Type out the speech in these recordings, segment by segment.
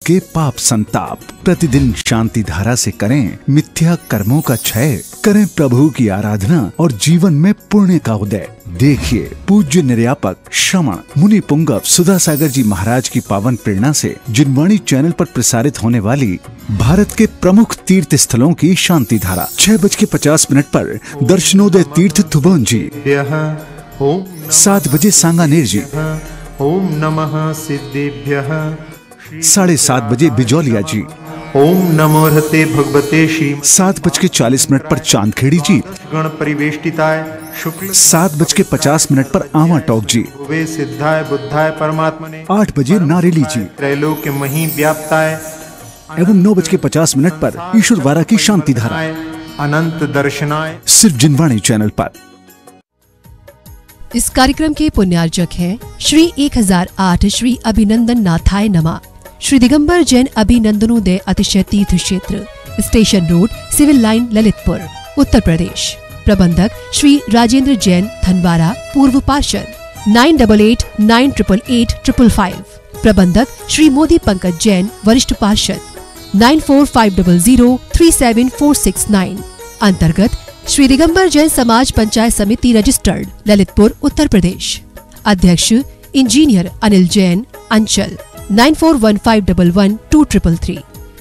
के पाप संताप। प्रतिदिन शांति धारा से करें मिथ्या कर्मों का क्षय, करें प्रभु की आराधना और जीवन में पुण्य का उदय। देखिए पूज्य निर्यापक श्रमण मुनि पुंगव सुधासागर जी महाराज की पावन प्रेरणा से जिनवाणी चैनल पर प्रसारित होने वाली भारत के प्रमुख तीर्थ स्थलों की शांति धारा 6:50 पर दर्शनोदय तीर्थ थुबोंजी, 7 बजे सांगानेर जी, ओम नमः सिद्धेभ्यः, 7:30 बजे बिजौलिया जी, ओम नमो हते भगवते श्री, 7:40 पर चांदखेड़ी जी, गण परिवेष्टिताय शुक्ल, 7:50 पर आवा टोक जी, वे सिद्धाय बुद्धाय परमात्मने, 8 बजे नारेली जी, त्रैलोक्य मही व्याप्ताय एवं 9:50 पर ईश्वरवारा की शांति धारा अनंत दर्शनाय, सिर्फ जिनवाणी चैनल पर। इस कार्यक्रम के पुण्यार्जक हैं श्री 1008 श्री अभिनंदन नाथाय नमः, श्री दिगंबर जैन अभिनंदनोदय अतिशय तीर्थ क्षेत्र, station road, civil line, Lalitpur, Uttar Pradesh. प्रबंधक श्री राजेंद्र जैन धनवारा, पूर्व पार्षद, 9889888555। प्रबंधक श्री मोदी पंकज जैन, वरिष्ठ पार्षद, 9450037469। अंतर्गत श्री दिगंबर जैन समाज पंचायत समिति रजिस्टर्ड, ललितपुर, उत्तर प्रदेश। अध्यक्ष इंजीनियर अनिल जैन, अंचल, 9415112333।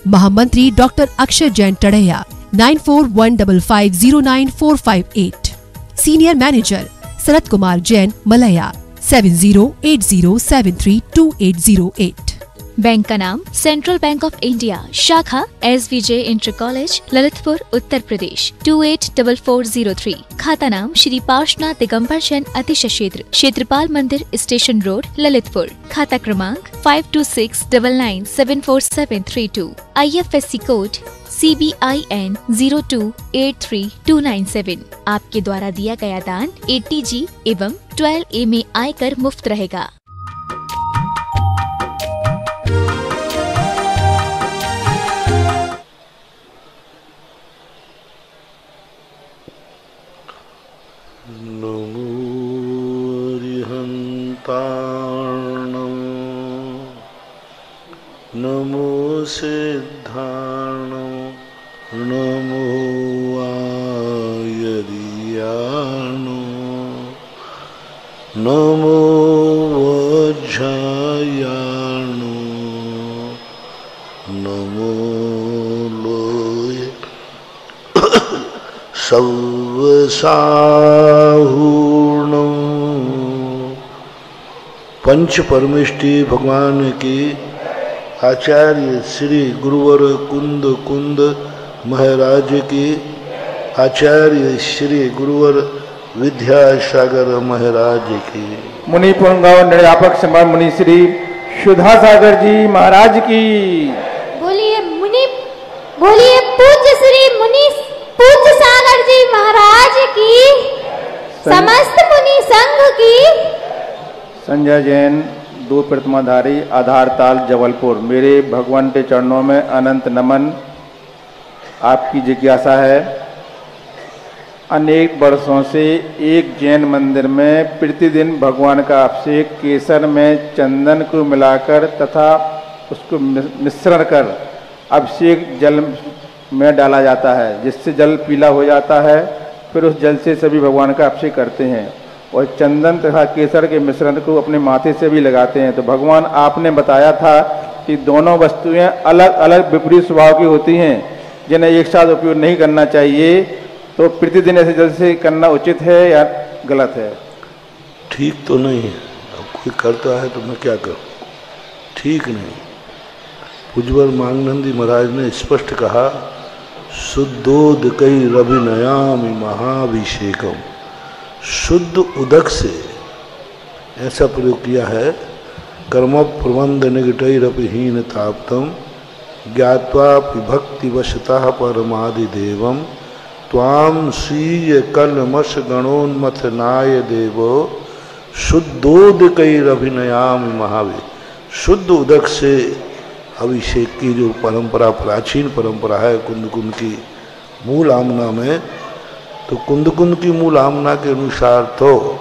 महामंत्री doctor Akshay Jain Tadaiya, 9415509458। Senior manager Sharad Kumar Jain, Malaya, 7080732808। Bank का नाम सेंट्रल बैंक ऑफ इंडिया, शाखा SVJ inter college, Lalitpur, Uttar Pradesh, 284403। खाता नाम श्री पार्श्वनाथ दिगंबर जैन अतिशय क्षेत्र, क्षेत्रपाल मंदिर, स्टेशन रोड, ललितपुर। खाता क्रमांक 5269974732। IFSC code CBIN 0283297। आपके द्वारा दिया गया दान ATG एवं 12A में आयकर मुफ्त रहेगा। नमो अरिहन्तार्णं, नमो सिद्धार्णं, नमो आयर्याणो, नमो वज्रायाणो, नमो लोय सर्वसाहूर्णं। पंच परमेष्टि भगवान की आचार्य श्री गुरुवर कुंद कुंद महाराज की, आचार्य श्री गुरुवर विद्यासागर महाराज की, मुनि पुंगव निर्यापक समर मुनि श्री सुधासागर जी महाराज की। बोलिए पूज्य श्री मुनि पूज्य सागर जी महाराज की, समस्त मुनि संघ की। संजय जैन, दूध प्रतिमाधारी, आधार ताल, जबलपुर। मेरे भगवान के चरणों में अनंत नमन। आपकी जिज्ञासा है, अनेक वर्षों से एक जैन मंदिर में प्रतिदिन भगवान का अभिषेक केसर में चंदन को मिलाकर तथा उसको मिश्रण कर अभिषेक जल में डाला जाता है, जिससे जल पीला हो जाता है। फिर उस जल से सभी भगवान का अभिषेक करते हैं और चंदन तथा केसर के मिश्रण को अपने माथे से भी लगाते हैं। तो भगवान आपने बताया था कि दोनों वस्तुएं अलग अलग विपरीत स्वभाव की होती हैं, जिन्हें एक साथ उपयोग नहीं करना चाहिए। तो प्रतिदिन ऐसे जल से करना उचित है या गलत है? ठीक तो नहीं है। अब कोई करता है तो मैं क्या करूं? ठीक नहीं। उज्ज्वल मांगनंदी महाराज ने स्पष्ट कहा, शुद्धोदकई रभिनयामि महाभिषेकम। शुद्ध उदक से ऐसा प्रयोग किया है, कर्म प्रबंध निगटैरपिहीन ताप्तम ज्ञात्वा विभक्ति वशतः परमादिदेवम त्वाम स्वीय कलमश गणोन्मथनाय देवो शुद्धोदकैरभिनयामि महाभि। शुद्ध उदक से अभिषेक की जो परंपरा, प्राचीन परंपरा है कुंद कुंद की मूल आमना में, तो कुंद कुंद की मूल आमना के अनुसार तो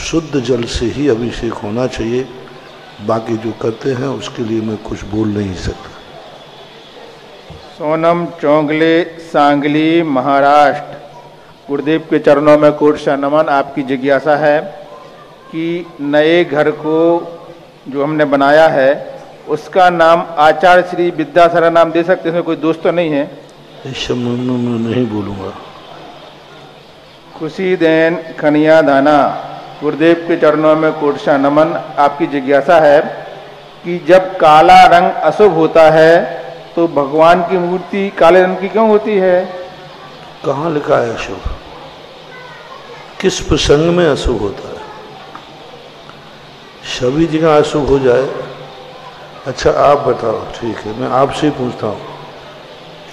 शुद्ध जल से ही अभिषेक होना चाहिए। बाकी जो करते हैं उसके लिए मैं कुछ बोल नहीं सकता। सोनम चोंगले, सांगली, महाराष्ट्र। गुरुदेव के चरणों में कोटि नमन। आपकी जिज्ञासा है कि नए घर को जो हमने बनाया है उसका नाम आचार्य श्री विद्यासागर नाम दे सकते हैं, इसमें कोई दोष तो नहीं है? इस संबंध में मैं नहीं बोलूँगा। खुशी देन खनिया दाना। गुरुदेव के चरणों में कोटि नमन। आपकी जिज्ञासा है कि जब काला रंग अशुभ होता है तो भगवान की मूर्ति काले रंग की क्यों होती है? कहाँ लिखा है अशुभ? किस प्रसंग में अशुभ होता है? सभी जगह अशुभ हो जाए? अच्छा आप बताओ, ठीक है, मैं आपसे पूछता हूँ,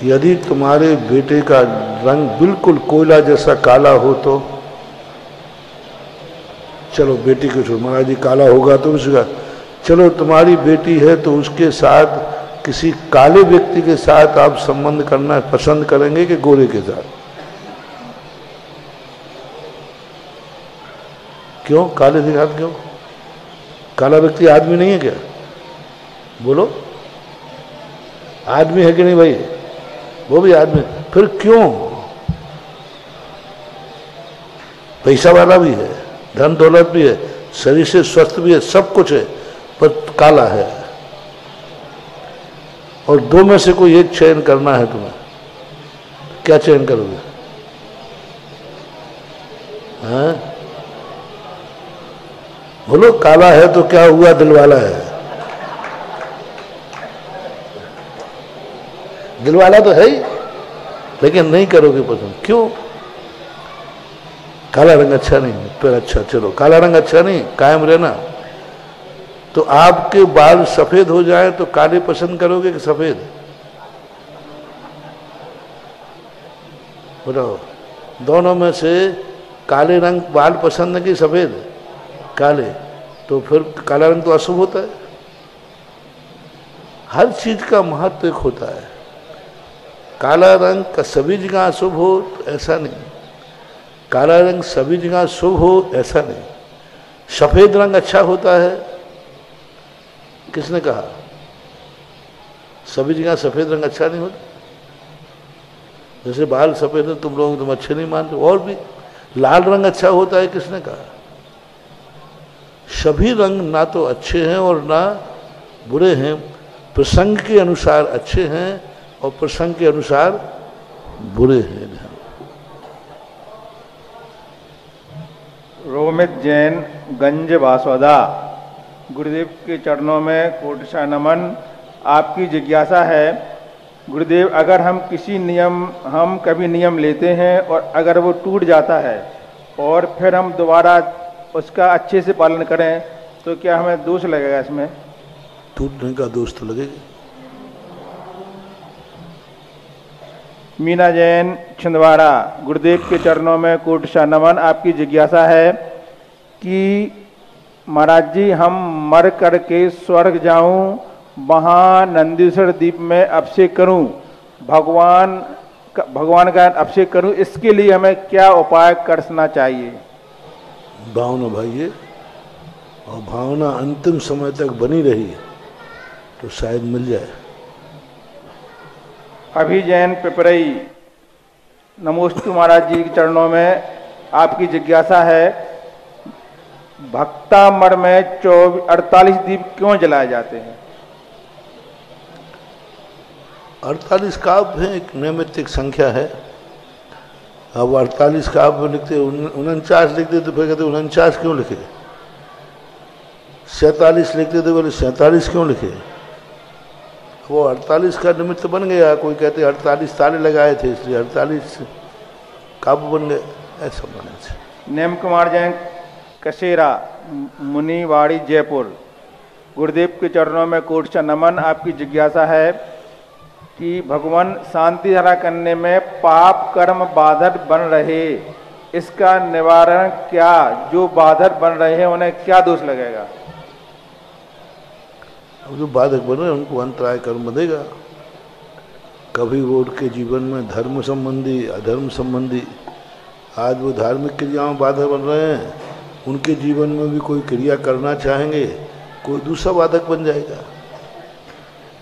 यदि तुम्हारे बेटे का रंग बिल्कुल कोयला जैसा काला हो तो? चलो बेटी को छोड़, महाराज जी काला होगा तो उसका, चलो तुम्हारी बेटी है तो उसके साथ किसी काले व्यक्ति के साथ आप संबंध करना पसंद करेंगे कि गोरे के साथ? क्यों काले के साथ? क्यों? काला व्यक्ति आदमी नहीं है क्या? बोलो, आदमी है कि नहीं भाई? वो भी आदमी, फिर क्यों? पैसा वाला भी है, धन दौलत भी है, शरीर से स्वस्थ भी है, सब कुछ है, पर काला है। और दो में से कोई एक चयन करना है तुम्हें, क्या चयन करोगे? हाँ बोलो, काला है तो क्या हुआ, दिलवाला है? दिलवाला तो है ही, लेकिन नहीं करोगे पसंद, क्यों? काला रंग अच्छा नहीं है, फिर अच्छा चलो काला रंग अच्छा नहीं, कायम रहना। तो आपके बाल सफेद हो जाए तो काले पसंद करोगे कि सफेद? बताओ, दोनों में से काले रंग बाल पसंद है कि सफेद? काले। तो फिर काला रंग तो अशुभ होता है। हर चीज का महत्व एक होता है। काला रंग का सभी जगह अशुभ हो तो ऐसा नहीं, काला रंग सभी जगह शुभ हो ऐसा नहीं। सफेद रंग अच्छा होता है, किसने कहा? सभी जगह सफेद रंग अच्छा नहीं होता। जैसे बाल सफेद है, तुम अच्छे नहीं मानते, और भी लाल रंग अच्छा होता है, किसने कहा? सभी रंग ना तो अच्छे हैं और ना बुरे हैं, प्रसंग के अनुसार अच्छे हैं और प्रसंग के अनुसार बुरे हैं। रोमित जैन, गंज बासवदा। गुरुदेव के चरणों में कोटि नमन। आपकी जिज्ञासा है, गुरुदेव अगर हम कभी नियम लेते हैं और अगर वो टूट जाता है और फिर हम दोबारा उसका अच्छे से पालन करें तो क्या हमें दोष लगेगा इसमें? टूटने का दोष तो लगेगा। मीना जैन, छिंदवाड़ा। गुरुदेव के चरणों में कोटि नमन। आपकी जिज्ञासा है कि महाराज जी हम मर करके स्वर्ग जाऊं, वहां नंदीश्वर द्वीप में अभिषेक करूं, भगवान का अभिषेक करूं, इसके लिए हमें क्या उपाय करना चाहिए? भावना भाई, और भावना अंतिम समय तक बनी रही तो शायद मिल जाए। अभी जैन पिपरई। नमोस्तु महाराज जी के चरणों में। आपकी जिज्ञासा है, भक्तामर में 48 दीप क्यों जलाए जाते हैं? 48 काव्य है, एक नैमित्तिक संख्या है। अब 48 काव्य लिखते 49 लिखते तो फिर कहते 49 क्यों लिखे? 47 लिखते तो बोले 47 क्यों लिखे? वो 48 का निमित्त बन गया। कोई कहते 48 ताले लगाए थे इसलिए 48 काव्य बन गए, ऐसा बने थे। नेम कुमार जैन, कसेरा, मुनिवाड़ी, जयपुर। गुरुदेव के चरणों में कोटि नमन। आपकी जिज्ञासा है कि भगवान शांति धारा करने में पाप कर्म बाधक बन रहे, इसका निवारण क्या? जो बाधक बन रहे हैं उन्हें क्या दोष लगेगा? अब जो बाधक बन रहे हैं उनको अंतराय कर्म देगा। कभी वो उनके जीवन में धर्म संबंधी, अधर्म संबंधी, आज वो धार्मिक क्रियाओं में बाधक बन रहे हैं, उनके जीवन में भी कोई क्रिया करना चाहेंगे कोई दूसरा वादक बन जाएगा।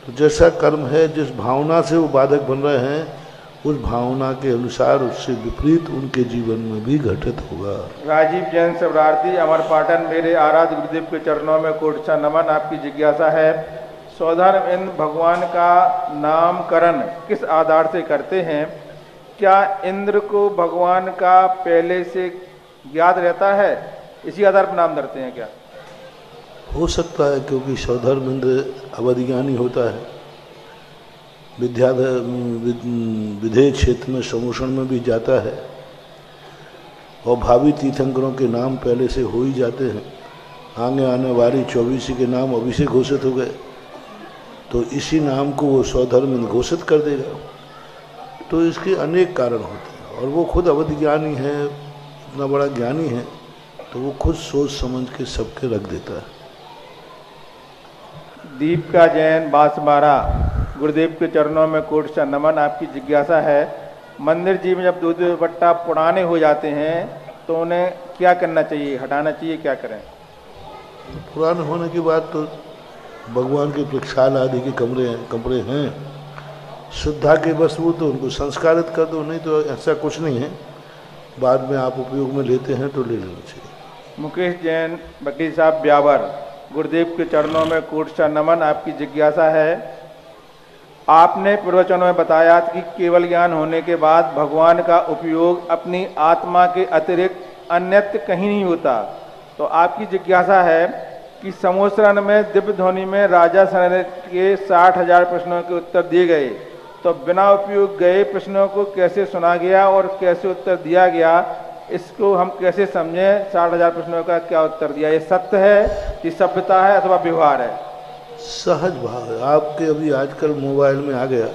तो जैसा कर्म है, जिस भावना से वो वादक बन रहे हैं, उस भावना के अनुसार उससे विपरीत उनके जीवन में भी घटित होगा। राजीव जैन शबरार्थी, अमर पाटन। मेरे आराध्य गुरुदेव के चरणों में कोटि नमन। आपकी जिज्ञासा है, सौधर्म इंद्र भगवान का नामकरण किस आधार से करते हैं? क्या इंद्र को भगवान का पहले से ज्ञात रहता है, इसी आधार पर नाम धरते हैं क्या? हो सकता है, क्योंकि सौधर्म इंद्र अवधि ज्ञानी होता है, विधेय क्षेत्र में समूषण में भी जाता है, और भावी तीर्थंकरों के नाम पहले से हो ही जाते हैं। आगे आने वाली 24 के नाम अभी से घोषित हो गए, तो इसी नाम को वो सौधर्म इंद्र घोषित कर देगा। तो इसके अनेक कारण होते हैं, और वो खुद अवधि ज्ञानी है, इतना बड़ा ज्ञानी है, तो वो खुद सोच समझ के सबके रख देता है। दीपिका जैन, बांसवाड़ा। गुरुदेव के चरणों में कोटि नमन। आपकी जिज्ञासा है, मंदिर जी में जब दूध दुपट्टा पुराने हो जाते हैं तो उन्हें क्या करना चाहिए, हटाना चाहिए, क्या करें? पुराने होने के बाद तो भगवान के प्रक्षाल आदि के कमरे हैं, शुद्धा के बस वो तो उनको संस्कारित कर दो, नहीं तो ऐसा कुछ नहीं है, बाद में आप उपयोग में लेते हैं तो ले लेना चाहिए। मुकेश जैन, वकील साहब, ब्यावर। गुरुदेव के चरणों में कोटि नमन। आपकी जिज्ञासा है, आपने प्रवचनों में बताया कि केवल ज्ञान होने के बाद भगवान का उपयोग अपनी आत्मा के अतिरिक्त अन्यत्र कहीं नहीं होता, तो आपकी जिज्ञासा है कि समोसरण में दिव्य ध्वनि में राजा सनत के 60,000 प्रश्नों के उत्तर दिए गए, तो बिना उपयोग गए प्रश्नों को कैसे सुना गया और कैसे उत्तर दिया गया, इसको हम कैसे समझें? 60,000 प्रश्नों का क्या उत्तर दिया? ये सत्य है कि सभ्यता है अथवा व्यवहार है? सहज भाव है। आपके अभी आजकल मोबाइल में आ गया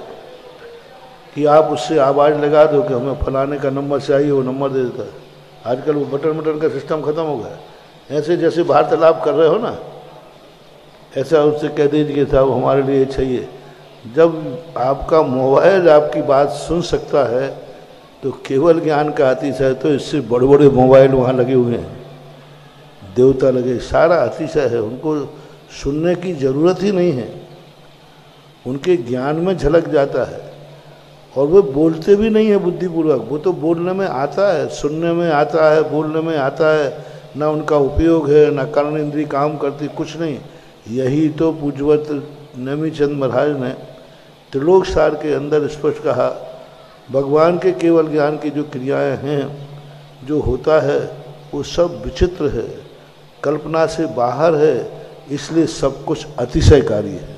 कि आप उससे आवाज़ लगा दो कि हमें फलाने का नंबर चाहिए, वो नंबर दे देता है। आजकल वो बटन का सिस्टम खत्म हो गया। ऐसे जैसे वार्तालाप कर रहे हो ना, ऐसा उससे कह दीजिए साहब हमारे लिए चाहिए। जब आपका मोबाइल आपकी बात सुन सकता है तो केवल ज्ञान का अतिशय, तो इससे बड़े बड़े मोबाइल वहाँ लगे हुए हैं, देवता लगे, सारा अतिशय है। उनको सुनने की ज़रूरत ही नहीं है, उनके ज्ञान में झलक जाता है, और वो बोलते भी नहीं है बुद्धिपूर्वक। वो तो बोलने में आता है, सुनने में आता है, बोलने में आता है, ना उनका उपयोग है, ना कर्ण इंद्री काम करती, कुछ नहीं। यही तो पूज्यवत नेमीचंद महाराज ने त्रिलोक सार के अंदर स्पष्ट कहा, भगवान के केवल ज्ञान की जो क्रियाएं हैं, जो होता है, वो सब विचित्र है, कल्पना से बाहर है, इसलिए सब कुछ अतिशयकारी है।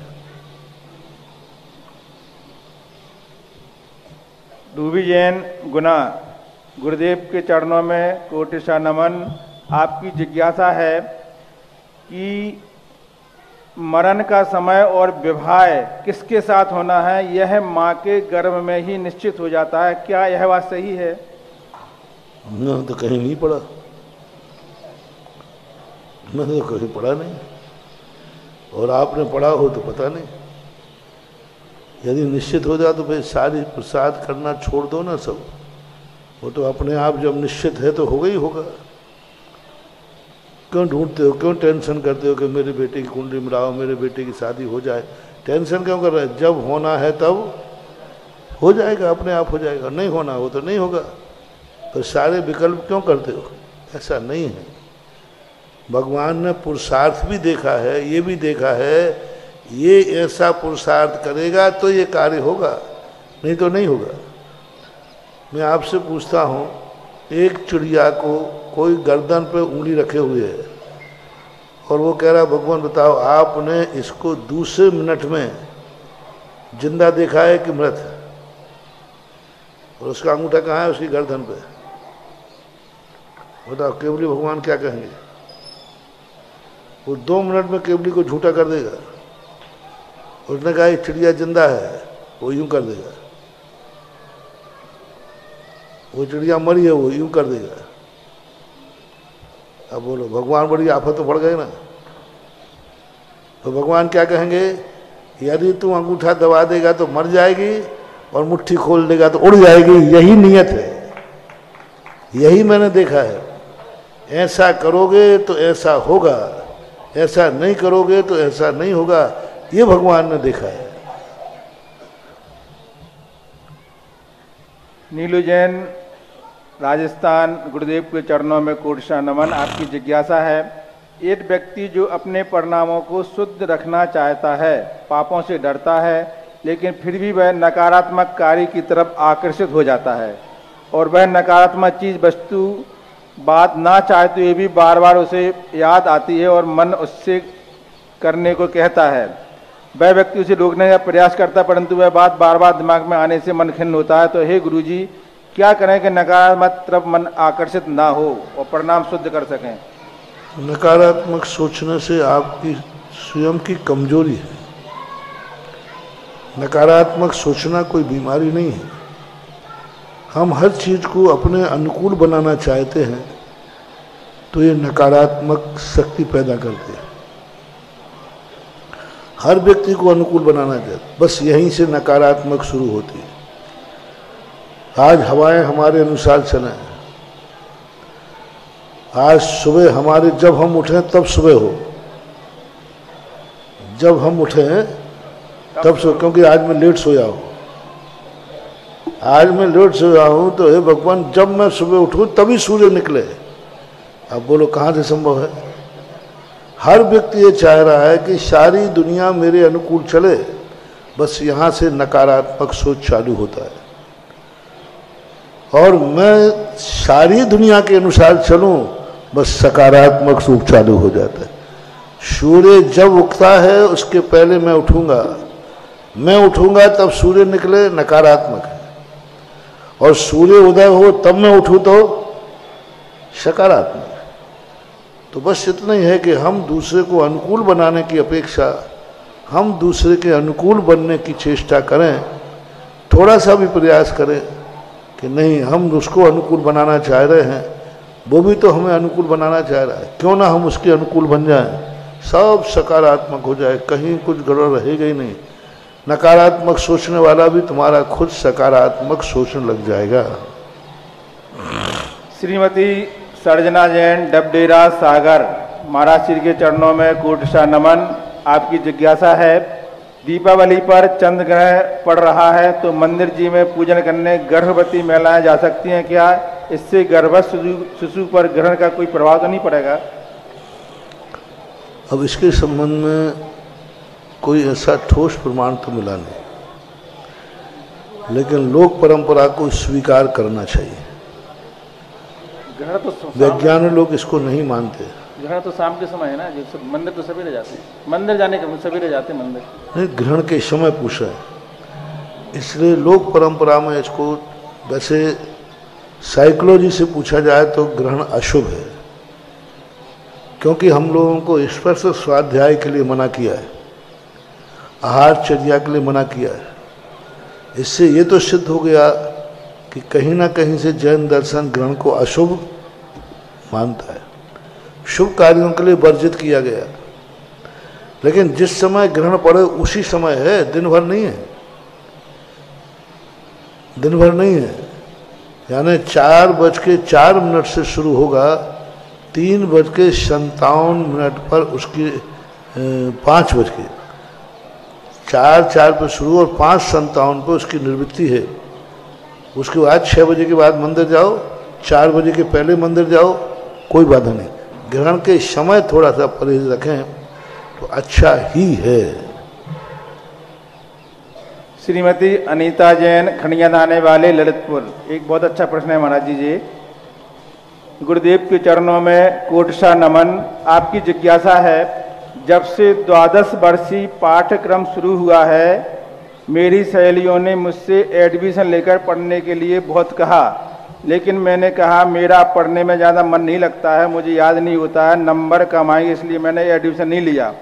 डूबी जैन, गुना। गुरुदेव के चरणों में कोटि नमन। आपकी जिज्ञासा है कि मरण का समय और विवाह किसके साथ होना है, यह माँ के गर्भ में ही निश्चित हो जाता है, क्या यह बात सही है? मैं तो कहीं नहीं पढ़ा, मैंने तो कहीं पढ़ा नहीं, और आपने पढ़ा हो तो पता नहीं। यदि निश्चित हो जाए तो फिर सारी प्रसाद करना छोड़ दो ना सब, वो तो अपने आप जब निश्चित है तो होगा ही होगा। क्यों ढूंढते हो, क्यों टेंशन करते हो कि मेरे बेटे की कुंडली मिलाओ, मेरे बेटे की शादी हो जाए? टेंशन क्यों कर रहे हैं? जब होना है तब हो जाएगा, अपने आप हो जाएगा। नहीं होना हो तो नहीं होगा, तो सारे विकल्प क्यों करते हो? ऐसा नहीं है। भगवान ने पुरुषार्थ भी देखा है, ये भी देखा है, ये ऐसा पुरुषार्थ करेगा तो ये कार्य होगा, नहीं तो नहीं होगा। मैं आपसे पूछता हूँ, एक चिड़िया को कोई गर्दन पे उंगली रखे हुए है और वो कह रहा भगवान बताओ आपने इसको दूसरे मिनट में जिंदा देखा है कि मृत है, और उसका अंगूठा कहाँ है? उसकी गर्दन पे। बताओ केवली भगवान क्या कहेंगे? वो 2 मिनट में केवली को झूठा कर देगा। उसने कहा ये चिड़िया जिंदा है, वो यूं कर देगा। वो चिड़िया मरी है, वो यूं कर देगा। अब बोलो भगवान बड़ी आफत तो पड़ गए ना। तो भगवान क्या कहेंगे? यदि तू अंगूठा दबा देगा तो मर जाएगी, और मुट्ठी खोल देगा तो उड़ जाएगी। यही नियत है, यही मैंने देखा है। ऐसा करोगे तो ऐसा होगा, ऐसा नहीं करोगे तो ऐसा नहीं होगा, ये भगवान ने देखा है। नीलू जैन, राजस्थान, गुरुदेव के चरणों में कोटि नमन। आपकी जिज्ञासा है, एक व्यक्ति जो अपने परिणामों को शुद्ध रखना चाहता है, पापों से डरता है, लेकिन फिर भी वह नकारात्मक कार्य की तरफ आकर्षित हो जाता है और वह नकारात्मक चीज, वस्तु, बात ना चाहते हुए भी बार बार उसे याद आती है और मन उससे करने को कहता है। वह व्यक्ति उसे रोकने का प्रयास करता है, परंतु वह बात बार बार दिमाग में आने से मन खिन्न होता है। तो हे गुरुजी, क्या करें कि नकारात्मक तरफ मन आकर्षित ना हो और परिणाम शुद्ध कर सकें? नकारात्मक सोचने से आपकी स्वयं की कमजोरी है। नकारात्मक सोचना कोई बीमारी नहीं है। हम हर चीज को अपने अनुकूल बनाना चाहते हैं तो ये नकारात्मक शक्ति पैदा करते हैं। हर व्यक्ति को अनुकूल बनाना चाहते, बस यहीं से नकारात्मक शुरू होती है। आज हवाएं हमारे अनुसार चलें, आज सुबह हमारे, जब हम उठें तब सुबह हो, जब हम उठें तब सुबह, क्योंकि आज मैं लेट सोया हूं, आज मैं लेट सोया हूं तो हे भगवान जब मैं सुबह उठूं तभी सूर्य निकले। अब बोलो कहां से संभव है? हर व्यक्ति ये चाह रहा है कि सारी दुनिया मेरे अनुकूल चले, बस यहां से नकारात्मक सोच चालू होता है। और मैं सारी दुनिया के अनुसार चलूं, बस सकारात्मक सोच चालू हो जाता है। सूर्य जब उगता है उसके पहले मैं उठूंगा, मैं उठूंगा तब सूर्य निकले, नकारात्मक है। और सूर्य उदय हो तब मैं उठूं तो सकारात्मक है। तो बस इतना ही है कि हम दूसरे को अनुकूल बनाने की अपेक्षा हम दूसरे के अनुकूल बनने की चेष्टा करें, थोड़ा सा भी प्रयास करें कि नहीं हम उसको अनुकूल बनाना चाह रहे हैं, वो भी तो हमें अनुकूल बनाना चाह रहा है, क्यों ना हम उसके अनुकूल बन जाएं, सब सकारात्मक हो जाए, कहीं कुछ गड़बड़ रहेगा ही नहीं। नकारात्मक सोचने वाला भी तुम्हारा खुद सकारात्मक सोचने लग जाएगा। श्रीमती सर्जना जैन, डबडेरा, सागर, महाराज श्री के चरणों में कोटि नमन। आपकी जिज्ञासा है, दीपावली पर चंद्र ग्रहण पड़ रहा है तो मंदिर जी में पूजन करने गर्भवती महिलाएं जा सकती हैं क्या? इससे गर्भस्थ शिशु पर ग्रहण का कोई प्रभाव तो नहीं पड़ेगा? अब इसके संबंध में कोई ऐसा ठोस प्रमाण तो मिला नहीं, लेकिन लोक परंपरा को स्वीकार करना चाहिए। ग्रहण तो वैज्ञानिक लोग इसको नहीं मानते। ग्रहण तो शाम के समय है ना, जो मंदिर तो सवेरे जाते हैं, मंदिर जाने के सवेरे जाते हैं मंदिर। नहीं, ग्रहण के समय पूछा है, इसलिए लोक परंपरा में इसको, वैसे साइकोलॉजी से पूछा जाए तो ग्रहण अशुभ है, क्योंकि हम लोगों को स्पर्श स्वाध्याय के लिए मना किया है, आहारचर्या के लिए मना किया है। इससे ये तो सिद्ध हो गया कि कहीं ना कहीं से जैन दर्शन ग्रहण को अशुभ मानता है, शुभ कार्यों के लिए वर्जित किया गया। लेकिन जिस समय ग्रहण पड़े उसी समय है, दिन भर नहीं है, दिन भर नहीं है। यानी 4:04 से शुरू होगा, 3:57 पर उसकी 4 पर शुरू और 5:57 पर उसकी निवृत्ति है। उसके बाद 6 बजे के बाद मंदिर जाओ, 4 बजे के पहले मंदिर जाओ, कोई बाधा नहीं। ग्रहण के समय थोड़ा सा परहेज रखें तो अच्छा ही है। श्रीमती अनीता जैन, खंडिया आने वाले, ललितपुर। एक बहुत अच्छा प्रश्न है महाराज जी। गुरुदेव के चरणों में कोटि नमन। आपकी जिज्ञासा है, जब से 12 वर्षीय पाठ्यक्रम शुरू हुआ है, मेरी सहेलियों ने मुझसे एडमिशन लेकर पढ़ने के लिए बहुत कहा, लेकिन मैंने कहा मेरा पढ़ने में ज़्यादा मन नहीं लगता है, मुझे याद नहीं होता है, नंबर कम आएंगे, इसलिए मैंने एडमिशन नहीं लिया।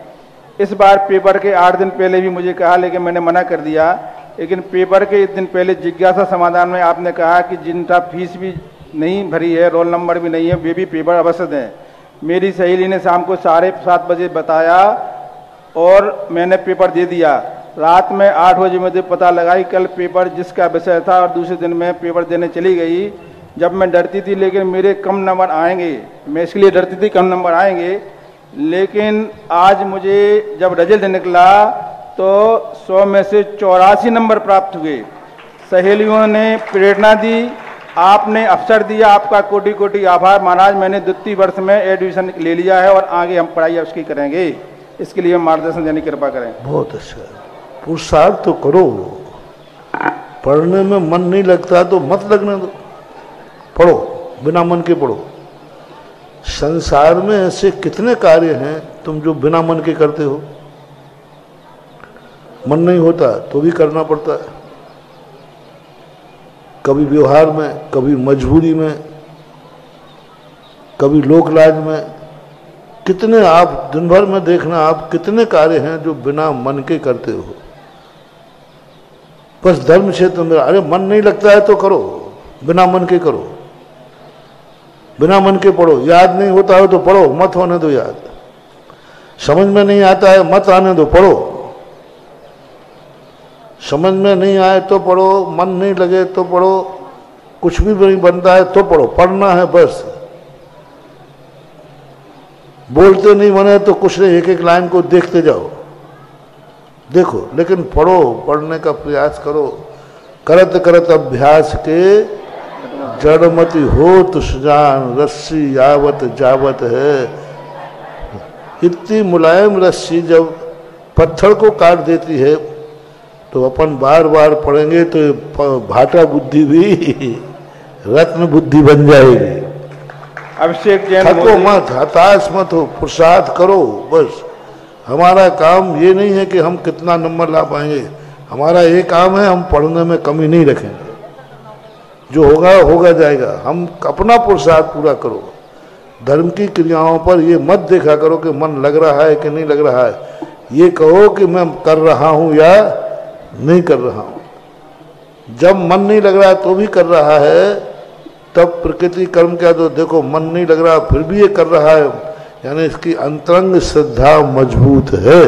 इस बार पेपर के 8 दिन पहले भी मुझे कहा, लेकिन मैंने मना कर दिया। लेकिन पेपर के 1 दिन पहले जिज्ञासा समाधान में आपने कहा कि जिनका फीस भी नहीं भरी है, रोल नंबर भी नहीं है, वे भी पेपर अवश्य दें। मेरी सहेली ने शाम को 7:30 बजे बताया और मैंने पेपर दे दिया। रात में 8 बजे मुझे पता लगा कि कल पेपर जिसका विषय था और दूसरे दिन में पेपर देने चली गई। जब मैं डरती थी लेकिन मेरे कम नंबर आएंगे, मैं इसके लिए डरती थी कम नंबर आएंगे, लेकिन आज मुझे जब रिजल्ट निकला तो 100 में से 84 नंबर प्राप्त हुए। सहेलियों ने प्रेरणा दी, आपने अवसर दिया, आपका कोटि कोटि आभार महाराज। मैंने द्वितीय वर्ष में एडमिशन ले लिया है और आगे हम पढ़ाई उसकी करेंगे, इसके लिए मार्गदर्शन देने की कृपा करें। बहुत अच्छा, पुरुषार्थ तो करो। पढ़ने में मन नहीं लगता तो मत लगने दो, पढ़ो, बिना मन के पढ़ो। संसार में ऐसे कितने कार्य हैं तुम जो बिना मन के करते हो। मन नहीं होता तो भी करना पड़ता है, कभी व्यवहार में, कभी मजबूरी में, कभी लोक लाज में। कितने आप दिन भर में देखना, आप कितने कार्य हैं जो बिना मन के करते हो। बस धर्म क्षेत्र में अरे मन नहीं लगता है तो करो, बिना मन के करो, बिना मन के पढ़ो। याद नहीं होता हो तो पढ़ो, मत होने दो याद। समझ में नहीं आता है मत आने दो, पढ़ो। समझ में नहीं आए तो पढ़ो, मन नहीं लगे तो पढ़ो, कुछ भी नहीं बनता है तो पढ़ो। पढ़ना है बस, बोलते नहीं बने तो कुछ नहीं, एक एक लाइन को देखते जाओ, देखो, लेकिन पढ़ो, पढ़ने का प्रयास करो। करत करत अभ्यास के जड़मति होत सुजान, रस्सी यावत जावत है। इतनी मुलायम रस्सी जब पत्थर को काट देती है तो अपन बार बार पढ़ेंगे तो भाटा बुद्धि भी रत्न बुद्धि बन जाएगी। अभिषेक जैन थको मत, हताश मत हो, पुरुषार्थ करो बस। हमारा काम ये नहीं है कि हम कितना नंबर ला पाएंगे, हमारा ये काम है हम पढ़ने में कमी नहीं रखेंगे। जो होगा होगा जाएगा, हम अपना पुरुषार्थ पूरा करो। धर्म की क्रियाओं पर ये मत देखा करो कि मन लग रहा है कि नहीं लग रहा है, ये कहो कि मैं कर रहा हूं या नहीं कर रहा हूं। जब मन नहीं लग रहा है तो भी कर रहा है, तब प्रकृति कर्म क्या, तो देखो मन नहीं लग रहा फिर भी ये कर रहा है, यानी इसकी अंतरंग श्रद्धा मजबूत है।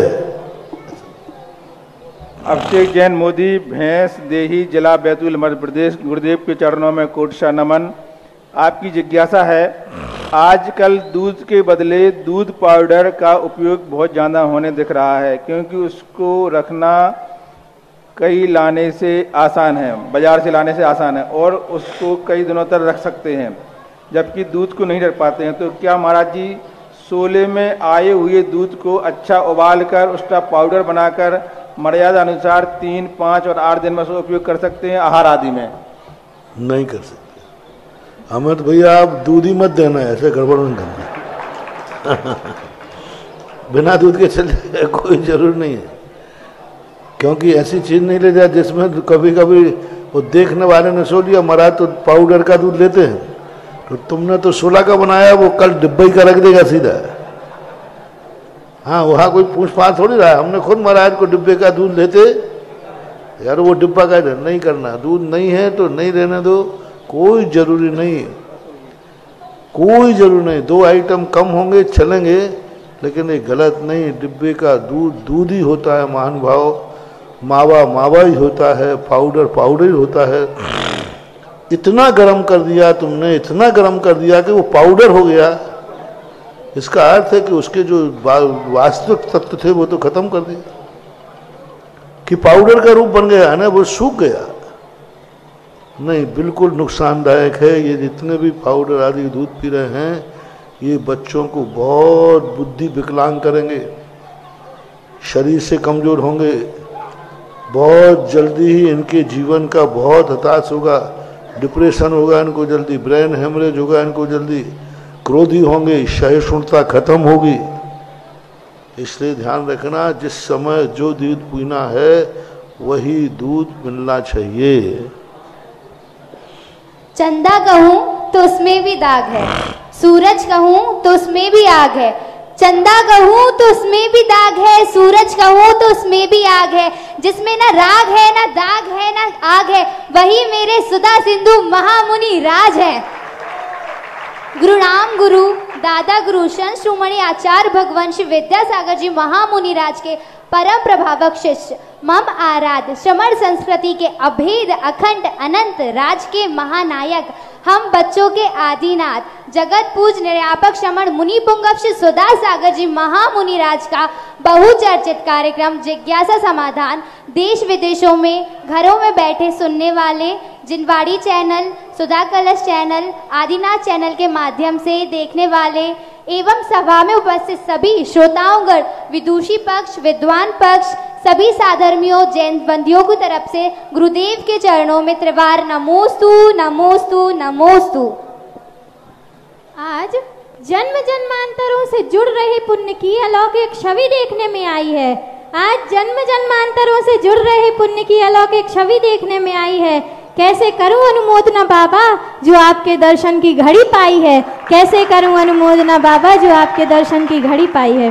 अभिषेक जैन मोदी, भैंस देही, जिला बैतूल, मध्य प्रदेश। गुरुदेव के चरणों में कोटशा नमन। आपकी जिज्ञासा है, आजकल दूध के बदले दूध पाउडर का उपयोग बहुत ज़्यादा होने दिख रहा है, क्योंकि उसको रखना कई लाने से आसान है, बाजार से लाने से आसान है, और उसको कई दिनों तक रख सकते हैं, जबकि दूध को नहीं रख पाते हैं। तो क्या महाराज जी शोले में आए हुए दूध को अच्छा उबाल कर उसका पाउडर बनाकर मर्यादा अनुसार 3, 5 और 8 दिन में उसका उपयोग कर सकते हैं आहार आदि में? नहीं कर सकते। हमें तो भैया आप दूध ही मत देना, ऐसे गड़बड़ नहीं करना। बिना दूध के चले कोई जरूर नहीं है, क्योंकि ऐसी चीज नहीं ले जाए जिसमें कभी कभी वो देखने वाले ने सो लिया महाराज तो पाउडर का दूध लेते हैं, तो तुमने तो 16 का बनाया, वो कल डिब्बे का रख देगा सीधा। हाँ, वहाँ कोई पूछ पाछ थोड़ी रहा है। हमने खुद महाराज को डिब्बे का दूध लेते यार, वो डिब्बा का नहीं करना, दूध नहीं है तो नहीं रहने दो, कोई जरूरी नहीं, कोई जरूरी नहीं। 2 आइटम कम होंगे चलेंगे, लेकिन ये गलत नहीं। डिब्बे का दूध दूध ही होता है महान भाव, मावा मावा ही होता है, पाउडर पाउडर ही होता है। इतना गर्म कर दिया तुमने, इतना गर्म कर दिया कि वो पाउडर हो गया, इसका अर्थ है कि उसके जो वास्तविक तत्व थे वो तो खत्म कर दिए, कि पाउडर का रूप बन गया है ना, वो सूख गया। नहीं, बिल्कुल नुकसानदायक है। ये जितने भी पाउडर आदि दूध पी रहे हैं, ये बच्चों को बहुत बुद्धि विकलांग करेंगे, शरीर से कमजोर होंगे, बहुत जल्दी ही इनके जीवन का बहुत हताश होगा, डिप्रेशन होगा इनको जल्दी, ब्रेन हेमरेज होगा इनको जल्दी, क्रोधी होंगे, सहिष्णुता खत्म होगी। इसलिए ध्यान रखना, जिस समय जो दूध पीना है वही दूध मिलना चाहिए। चंदा कहूं तो उसमें भी दाग है, सूरज कहूं तो उसमें भी आग है। चंदा कहूं तो उसमें भी दाग है, सूरज कहूं तो उसमें भी आग है। जिसमें ना राग है, ना दाग है, ना आग है, वही मेरे सुधा सिंधु महामुनि राज है। गुरु नाम गुरु दादा गुरु संत शिरोमणि आचार्य भगवान श्री विद्यासागर जी महामुनि राज के परम प्रभावक शिष्य मम आराध्य श्रमण संस्कृति के अभेद अखंड अनंत राज के महानायक हम बच्चों के आदिनाथ जगत पूज निर्यापक श्रमण मुनि पुंगव श्री सुधा सागर जी महामुनि राज का बहुचर्चित कार्यक्रम जिज्ञासा समाधान देश विदेशों में घरों में बैठे सुनने वाले जिनवाड़ी चैनल, सुधा कलश चैनल, आदिनाथ चैनल के माध्यम से देखने वाले एवं सभा में उपस्थित सभी श्रोताओंगण, विदुषी पक्ष, विद्वान पक्ष, सभी साधर्मियों, जैन बंदियों की तरफ से गुरुदेव के चरणों में त्रिवार नमोस्तु नमोस्तु नमोस्तु। आज जन्म जन्मांतरों से जुड़ रहे पुण्य की अलौकिक छवि देखने में आई है। आज जन्म जन्मांतरों से जुड़ रहे पुण्य की अलौकिक छवि देखने में आई है। कैसे करूं अनुमोदना बाबा जो आपके दर्शन की घड़ी पाई है, कैसे करूं अनुमोदना बाबा जो आपके दर्शन की घड़ी पाई है।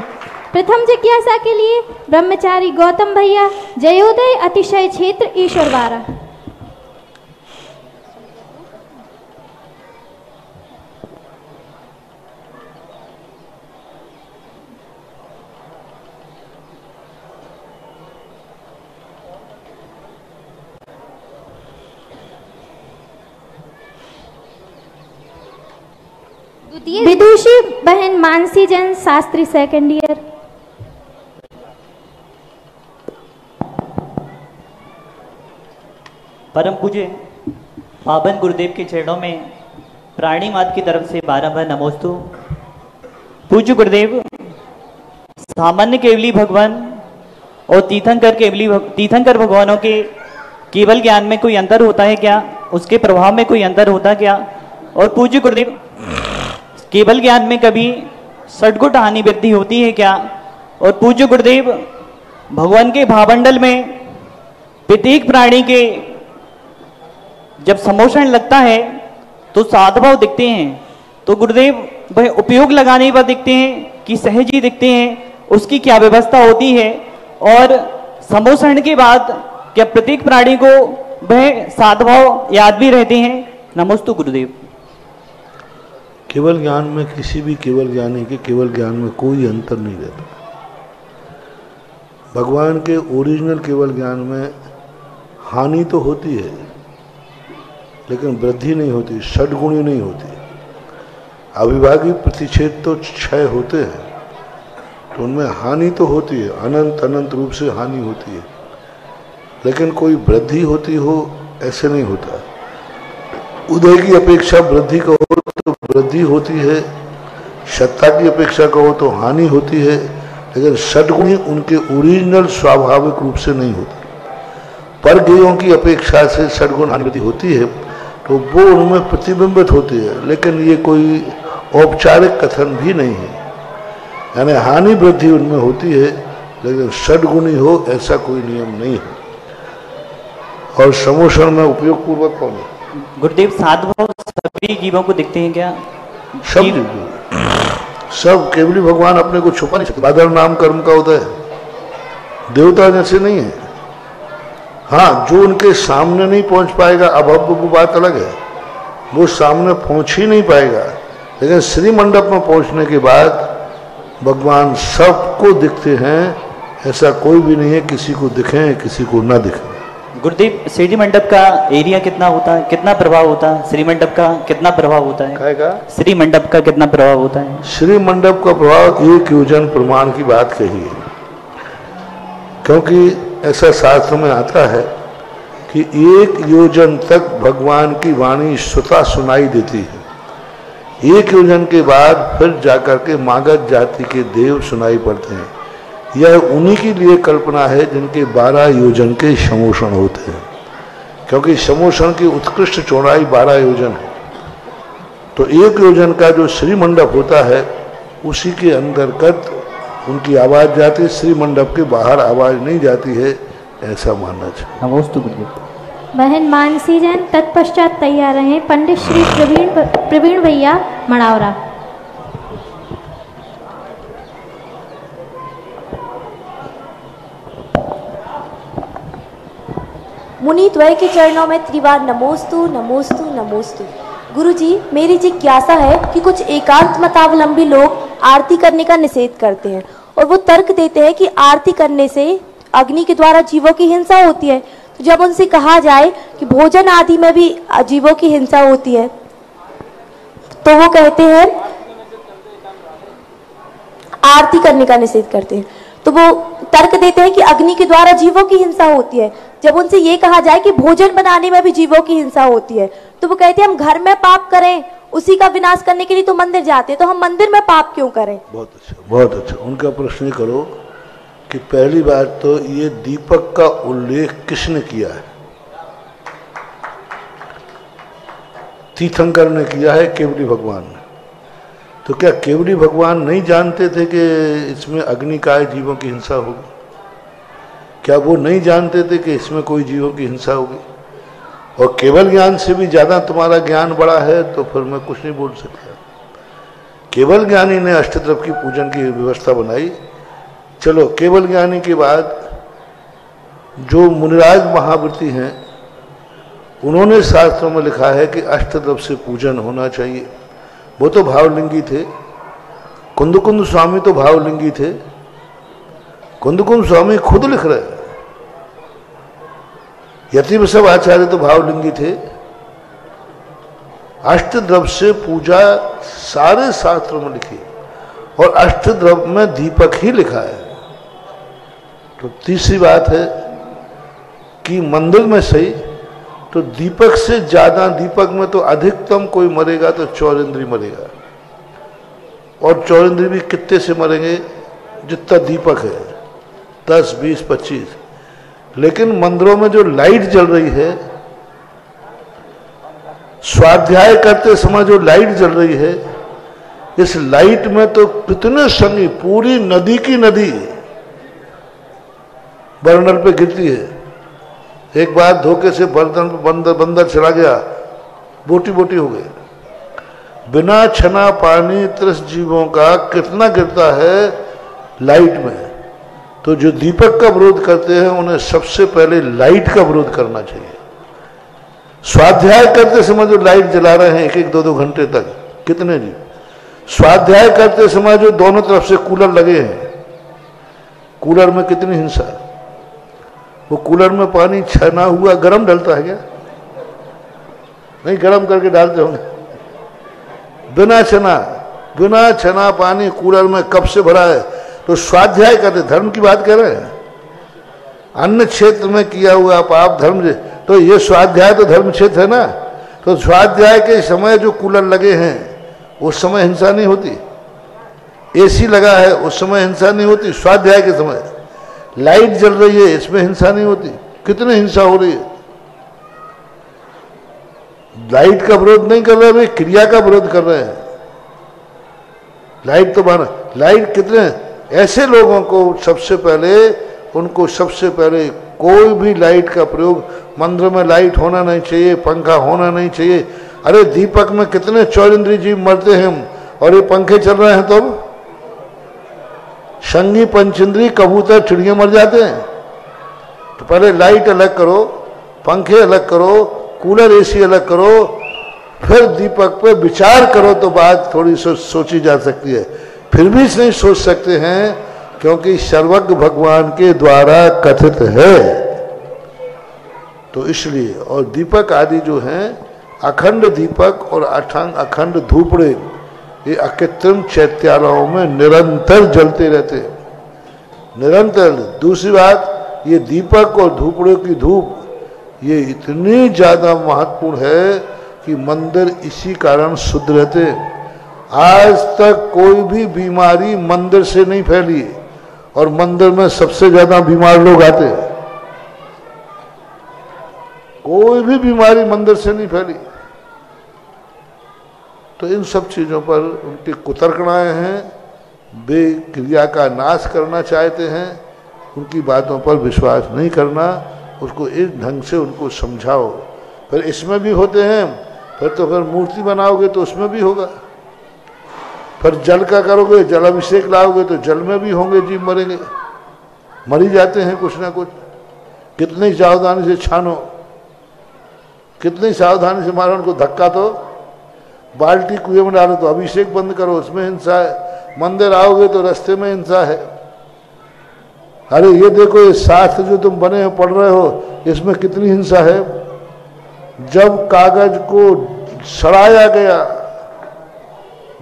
प्रथम जिज्ञासा के लिए ब्रह्मचारी गौतम भैया, जयोदय अतिशय क्षेत्र ईश्वरवारा। विदुषी बहन मानसी जैन, शास्त्री सेकंड ईयर। परम पूज्य पावन गुरुदेव के चरणों में प्राणी मात की तरफ से 12 बार नमोस्तु। पूज्य गुरुदेव, सामान्य केवली भगवान और तीर्थंकर भगवानों के केवल ज्ञान में कोई अंतर होता है क्या? उसके प्रभाव में कोई अंतर होता क्या? और पूज्य गुरुदेव, केवल ज्ञान में कभी षटगुण हानि वृद्धि होती है क्या? और पूज्य गुरुदेव, भगवान के भावमंडल में प्रत्येक प्राणी के जब समोषण लगता है तो साधभाव दिखते हैं, तो गुरुदेव वह उपयोग लगाने पर दिखते हैं कि सहज ही दिखते हैं? उसकी क्या व्यवस्था होती है? और समोषण के बाद क्या प्रत्येक प्राणी को वह साधभाव याद भी रहते हैं? नमोस्तु गुरुदेव। केवल ज्ञान में किसी भी केवल ज्ञानी के केवल ज्ञान में कोई अंतर नहीं रहता। भगवान के ओरिजिनल केवल ज्ञान में हानि तो होती है लेकिन वृद्धि नहीं होती, षड्गुणी नहीं होती। अविभागी प्रतिच्छेद तो 6 होते हैं तो उनमें हानि तो होती है, अनंत अनंत रूप से हानि होती है, लेकिन कोई वृद्धि होती हो ऐसे नहीं होता। उदय की अपेक्षा वृद्धि कहो तो वृद्धि होती है, सत्ता की अपेक्षा कहो तो हानि होती है, लेकिन षड्गुणी उनके ओरिजिनल स्वाभाविक रूप से नहीं होती। पर गेयों की अपेक्षा से षड्गुण हानि वृद्धि होती है तो वो उनमें प्रतिबिंबित होती है, लेकिन ये कोई औपचारिक कथन भी नहीं है। यानी हानि वृद्धि उनमें होती है लेकिन षड्गुणी हो ऐसा कोई नियम नहीं है। और समोषण में उपयोग पूर्वक कौन है? गुरुदेव, साधभाव सभी जीवों को दिखते हैं क्या? सब केवली भगवान अपने को छुपा नहीं सकते। बादल नाम कर्म का होता है, देवता जैसे नहीं है। हाँ, जो उनके सामने नहीं पहुंच पाएगा, अब वो बात अलग है, वो सामने पहुंच ही नहीं पाएगा, लेकिन श्री मंडप में पहुंचने के बाद भगवान सबको दिखते हैं। ऐसा कोई भी नहीं है किसी को दिखें किसी को ना दिखें। गुरुदेव, श्री मंडप का एरिया कितना होता है, कितना प्रभाव होता है? श्री मंडप का कितना प्रभाव होता है? श्री मंडप का कितना प्रभाव होता है? श्री मंडप का प्रभाव 1 योजन प्रमाण की बात कही है, क्योंकि ऐसा शास्त्र में आता है कि 1 योजन तक भगवान की वाणी स्वतः सुनाई देती है। 1 योजन के बाद फिर जाकर के मागध जाति के देव सुनाई पड़ते हैं। यह उन्हीं के लिए कल्पना है जिनके 12 योजन के समोषण होते हैं, क्योंकि समोषण की उत्कृष्ट चौड़ाई 12 योजन है। तो 1 योजन का जो श्री मंडप होता है उसी के अंतर्गत उनकी आवाज जाती है, श्री मंडप के बाहर आवाज नहीं जाती है, ऐसा मानना चाहिए। बहन मानसी जैन, तत्पश्चात तैयार रहें पंडित श्री प्रवीण भैया मड़ावरा। मुनि द्वय के चरणों में त्रिवार नमोस्तु नमोस्तु नमोस्तु। गुरुजी, मेरी जिज्ञासा है कि कुछ एकांत मतावलंबी लोग आरती करने का निषेध करते हैं और वो तर्क देते हैं कि आरती करने से अग्नि के द्वारा जीवों की हिंसा होती है। तो जब उनसे कहा जाए कि भोजन आदि में भी जीवों की हिंसा होती है, तो वो कहते हैं आरती करने का निषेध करते हैं। तो वो तर्क देते हैं कि अग्नि के द्वारा जीवों की हिंसा होती है। जब उनसे ये कहा जाए कि भोजन बनाने में भी जीवों की हिंसा होती है, तो वो कहते हैं हम घर में पाप करें, उसी का विनाश करने के लिए तो मंदिर जाते हैं, तो हम मंदिर में पाप क्यों करें? बहुत अच्छा, बहुत अच्छा। उनका प्रश्न करो कि पहली बात तो ये दीपक का उल्लेख किसने किया है? तीर्थंकर ने किया है, केवली भगवान ने। तो क्या केवली भगवान नहीं जानते थे कि इसमें अग्निकाय जीवों की हिंसा होगी? क्या वो नहीं जानते थे कि इसमें कोई जीवों की हिंसा होगी? और केवल ज्ञान से भी ज्यादा तुम्हारा ज्ञान बड़ा है तो फिर मैं कुछ नहीं बोल सकता। केवल ज्ञानी ने अष्टद्रव्य की पूजन की व्यवस्था बनाई। चलो, केवल ज्ञानी के बाद जो मुनिराज महाव्रती हैं, उन्होंने शास्त्रों में लिखा है कि अष्टद्रव्य से पूजन होना चाहिए। वो तो भावलिंगी थे। कुंदकुंद स्वामी तो भावलिंगी थे। कुंदकुंद स्वामी खुद लिख रहे हैं। यतिवसव आचार्य तो भावलिंगी थे। अष्टद्रव्य से पूजा सारे शास्त्रों में लिखी, और अष्टद्रव्य में दीपक ही लिखा है। तो तीसरी बात है कि मंदिर में सही तो दीपक से ज्यादा, दीपक में तो अधिकतम कोई मरेगा तो चौरेंद्री मरेगा, और चौरेंद्री भी कितने से मरेंगे? जितना दीपक है, 10, 20, 25। लेकिन मंदिरों में जो लाइट जल रही है, स्वाध्याय करते समय जो लाइट जल रही है, इस लाइट में तो कितने संगी, पूरी नदी की नदी बर्नर पे गिरती है। एक बार धोखे से बर्तन पे बंदर चला गया, बोटी बोटी हो गई। बिना छना पानी 30 जीवों का कितना गिरता है लाइट में। तो जो दीपक का विरोध करते हैं उन्हें सबसे पहले लाइट का विरोध करना चाहिए। स्वाध्याय करते समय जो लाइट जला रहे हैं 1-1, 2-2 घंटे तक, कितने जी? स्वाध्याय करते समय जो दोनों तरफ से कूलर लगे हैं, कूलर में कितनी हिंसा है। वो कूलर में पानी छना हुआ गरम डलता है क्या? नहीं, गरम करके डालते होंगे। बिना छना पानी कूलर में कब से भरा है? तो स्वाध्याय करते, धर्म की बात कर रहे हैं। अन्य क्षेत्र में किया हुआ पाप धर्म, तो ये स्वाध्याय तो धर्म क्षेत्र है ना। तो स्वाध्याय के समय जो कूलर लगे हैं उस समय हिंसा नहीं होती। एसी लगा है उस समय हिंसा नहीं होती। स्वाध्याय के समय लाइट जल रही है, इसमें हिंसा नहीं होती। कितनी हिंसा हो रही है? लाइट का विरोध नहीं कर रहे भाई, क्रिया का विरोध कर रहे हैं। लाइट तो माना, लाइट कितने ऐसे लोगों को सबसे पहले कोई भी लाइट का प्रयोग, मंदिर में लाइट होना नहीं चाहिए, पंखा होना नहीं चाहिए। अरे दीपक में कितने चौरिंद्री जीव मरते हैं, और ये पंखे चल रहे हैं तो संगी पंचेंद्री कबूतर चिड़िया मर जाते हैं। तो पहले लाइट अलग करो, पंखे अलग करो, कूलर एसी अलग करो, फिर दीपक पे विचार करो तो बात थोड़ी सोची जा सकती है। फिर भी नहीं सोच सकते हैं क्योंकि सर्वज्ञ भगवान के द्वारा कथित है, तो इसलिए। और दीपक आदि जो हैं, अखंड दीपक और अखंड धूपड़े, ये अकृत्रिम चैत्यालयों में निरंतर जलते रहते हैं, निरंतर। दूसरी बात, ये दीपक और धूपड़े की धूप ये इतनी ज्यादा महत्वपूर्ण है कि मंदिर इसी कारण शुद्ध रहते हैं। आज तक कोई भी बीमारी मंदिर से नहीं फैली, और मंदिर में सबसे ज्यादा बीमार लोग आते हैं। कोई भी बीमारी मंदिर से नहीं फैली। तो इन सब चीजों पर उनकी कुतर्कणाएं हैं, वे क्रिया का नाश करना चाहते हैं। उनकी बातों पर विश्वास नहीं करना, उसको इस ढंग से उनको समझाओ। फिर इसमें भी होते हैं, फिर मूर्ति बनाओगे तो उसमें भी होगा। फिर जल का करोगे, जल अभिषेक लाओगे तो जल में भी होंगे जीव मरेंगे, मर ही जाते हैं कुछ ना कुछ। कितनी सावधानी से छानो, कितनी सावधानी से मारो उनको धक्का। तो बाल्टी कुएं में डालो तो अभिषेक बंद करो, उसमें हिंसा है। मंदिर आओगे तो रास्ते में हिंसा है। अरे ये देखो, ये शास्त्र जो तुम बने हो, पढ़ रहे हो, इसमें कितनी हिंसा है। जब कागज को सड़ाया गया,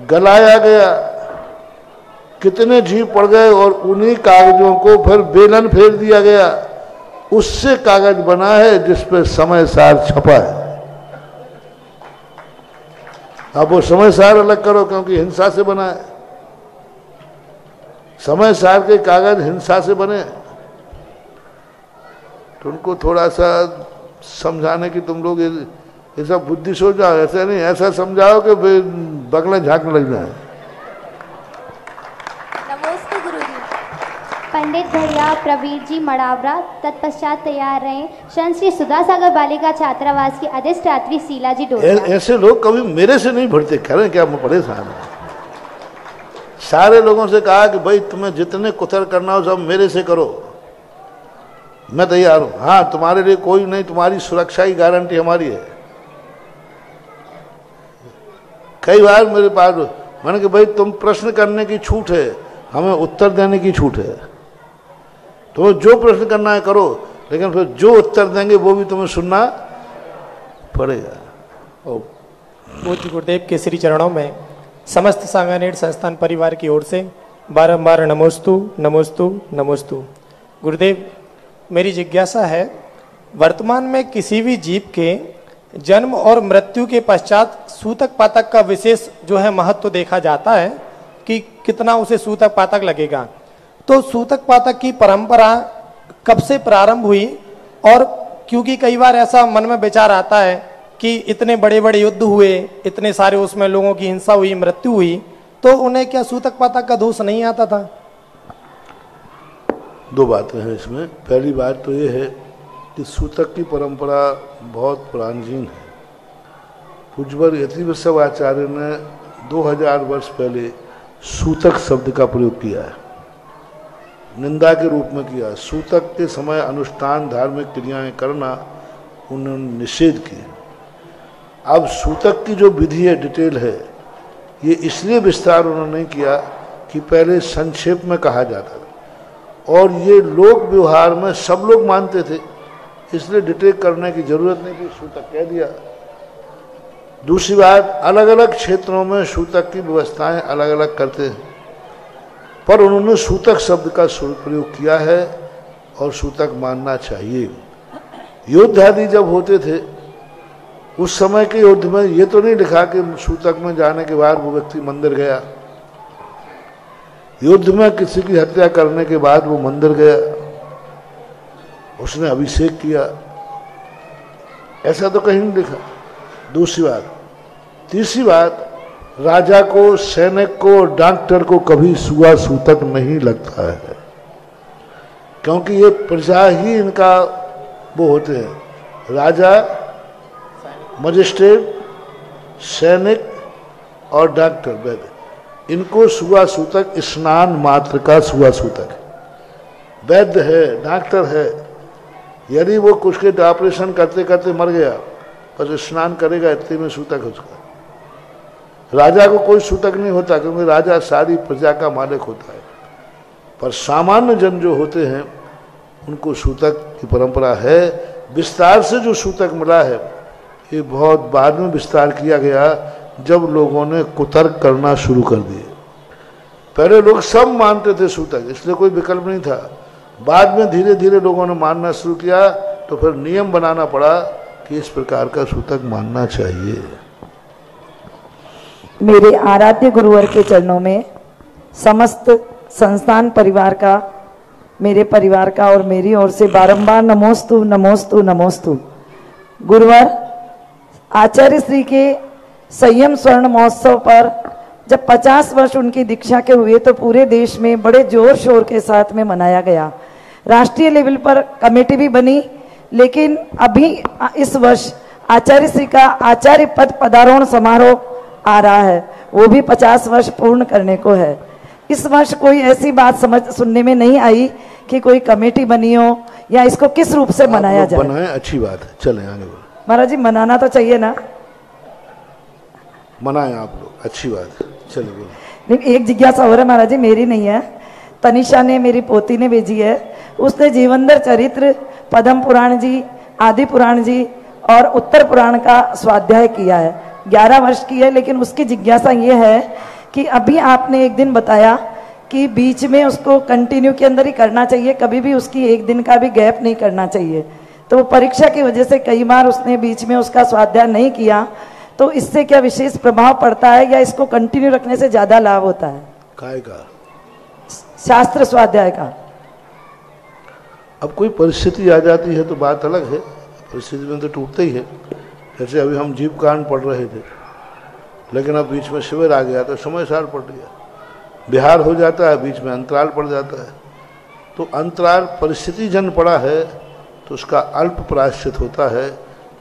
गलाया गया, कितने जीव पड़ गए, और उन्हीं कागजों को फिर बेलन फेर दिया गया, उससे कागज बना है जिस पे समय सार छपा है। अब वो समय सार अलग करो, क्योंकि हिंसा से बना है। समय सार के कागज हिंसा से बने, तो उनको थोड़ा सा समझाने की तुम लोग ये सब बुद्धि सो जाओ। ऐसा नहीं, ऐसा समझाओ कि बगले झांकने लग जाए। नमस्ते गुरुजी। पंडित भैया प्रवीर जी मड़ावरा तत्पश्चात तैयार रहे। शन श्री सुधासागर बालिका छात्रावास की अधिष्ठात्री शीला जी डोडा। ऐसे लोग कभी मेरे से नहीं भरते, कह रहे हैं क्या मैं परेशान हूं। सारे लोगों से कहा कि भाई तुम्हें जितने कुतर करना हो सब मेरे से करो, मैं तैयार हूं। हाँ, तुम्हारे लिए कोई नहीं, तुम्हारी सुरक्षा की गारंटी हमारी है। कई बार मेरे पास मैंने कि भाई तुम प्रश्न करने की छूट है, हमें उत्तर देने की छूट है। तो जो प्रश्न करना है करो, लेकिन फिर जो उत्तर देंगे वो भी तुम्हें सुनना पड़ेगा। पूज्य गुरुदेव के श्री चरणों में समस्त सांगानेर संस्थान परिवार की ओर से बारंबार नमोस्तु नमोस्तु नमोस्तु। गुरुदेव, मेरी जिज्ञासा है, वर्तमान में किसी भी जीव के जन्म और मृत्यु के पश्चात सूतक पातक का विशेष जो है महत्व देखा जाता है कि कितना उसे सूतक पातक लगेगा। तो सूतक पातक की परंपरा कब से प्रारंभ हुई? और क्योंकि कई बार ऐसा मन में विचार आता है कि इतने बड़े बड़े युद्ध हुए, इतने सारे उसमें लोगों की हिंसा हुई, मृत्यु हुई, तो उन्हें क्या सूतक पातक का दोष नहीं आता था? दो बातें हैं इसमें। पहली बात तो ये है कि सूतक की परंपरा बहुत प्राचीन है। पूज्यवर यतिवत्सव आचार्य ने 2000 वर्ष पहले सूतक शब्द का प्रयोग किया है, निंदा के रूप में किया। सूतक के समय अनुष्ठान धार्मिक क्रियाएं करना उन्होंने निषेध किया। अब सूतक की जो विधि है, डिटेल है, ये इसलिए विस्तार उन्होंने नहीं किया कि पहले संक्षेप में कहा जाता था, और ये लोक व्यवहार में सब लोग मानते थे, इसलिए डिटेल करने की जरूरत नहीं थी, सूतक कह दिया। दूसरी बात, अलग अलग क्षेत्रों में सूतक की व्यवस्थाएं अलग अलग करते हैं, पर उन्होंने सूतक शब्द का प्रयोग किया है और सूतक मानना चाहिए। युद्ध आदि जब होते थे, उस समय के युद्ध में ये तो नहीं लिखा कि सूतक में जाने के बाद वो व्यक्ति मंदिर गया। युद्ध में किसी की हत्या करने के बाद वो मंदिर गया, उसने अभिषेक किया, ऐसा तो कहीं नहीं लिखा। दूसरी बात। तीसरी बात, राजा को, सैनिक को, डॉक्टर को कभी सुआ सूतक नहीं लगता है, क्योंकि ये प्रजा ही इनका वो होते हैं। राजा, मजिस्ट्रेट, सैनिक और डॉक्टर, वैद्य, इनको सुआ सूतक स्नान मात्र का सुआ सूतक है। वैद्य है, डॉक्टर है, यदि वो कुछ के ऑपरेशन करते करते मर गया, पर स्नान करेगा इतने में सूतक है उसका। राजा को कोई सूतक नहीं होता, क्योंकि राजा सारी प्रजा का मालिक होता है, पर सामान्य जन जो होते हैं उनको सूतक की परंपरा है। विस्तार से जो सूतक मिला है, ये बहुत बाद में विस्तार किया गया, जब लोगों ने कुतर्क करना शुरू कर दिए। पहले लोग सब मानते थे सूतक, इसलिए कोई विकल्प नहीं था। बाद में धीरे धीरे लोगों ने मानना शुरू किया, तो फिर नियम बनाना पड़ा कि इस प्रकार का सूतक मानना चाहिए। मेरे आराध्य गुरुवर के चरणों में समस्त संस्थान परिवार का, मेरे परिवार का और मेरी ओर से बारंबार नमोस्तु नमोस्तु नमोस्तु। गुरुवर, आचार्य श्री के संयम स्वर्ण महोत्सव पर जब 50 वर्ष उनकी दीक्षा के हुए, तो पूरे देश में बड़े जोर शोर के साथ में मनाया गया। राष्ट्रीय लेवल पर कमेटी भी बनी, लेकिन अभी इस वर्ष आचार्य श्री का आचार्य पद पदारोहण समारोह आ रहा है, वो भी 50 वर्ष पूर्ण करने को है। इस वर्ष कोई ऐसी बात सुनने में नहीं आई कि कोई कमेटी बनी हो, या इसको किस रूप से मनाया जाए। बनाए, अच्छी बात है, चलें आगे बढ़ो। महाराज जी, मनाना तो चाहिए ना। मनाएं आप लोग, अच्छी बात है, चलिए बोलो। लेकिन एक जिज्ञासा हो रहा है महाराज जी, मेरी नहीं है, तनिषा ने, मेरी पोती ने भेजी है। उसने जीवंदर चरित्र, पद्म पुराण जी, आदि पुराण जी और उत्तर पुराण का स्वाध्याय किया है। 11 वर्ष की है, लेकिन उसकी जिज्ञासा ये है कि अभी आपने एक दिन बताया कि बीच में उसको कंटिन्यू के अंदर ही करना चाहिए, कभी भी उसकी एक दिन का भी गैप नहीं करना चाहिए। तो परीक्षा की वजह से कई बार उसने बीच में उसका स्वाध्याय नहीं किया, तो इससे क्या विशेष प्रभाव पड़ता है या इसको कंटिन्यू रखने से ज्यादा लाभ होता है? काय का? शास्त्र स्वाध्याय का। अब कोई परिस्थिति आ जाती है तो बात अलग है, परिस्थिति में तो टूटता ही है। जैसे अभी हम जीव कांड पढ़ रहे थे, लेकिन अब बीच में शिविर आ गया तो समय सार पड़ गया, बिहार हो जाता है, बीच में अंतराल पड़ जाता है। तो अंतराल परिस्थिति जन पड़ा है तो उसका अल्प प्रायश्चित होता है।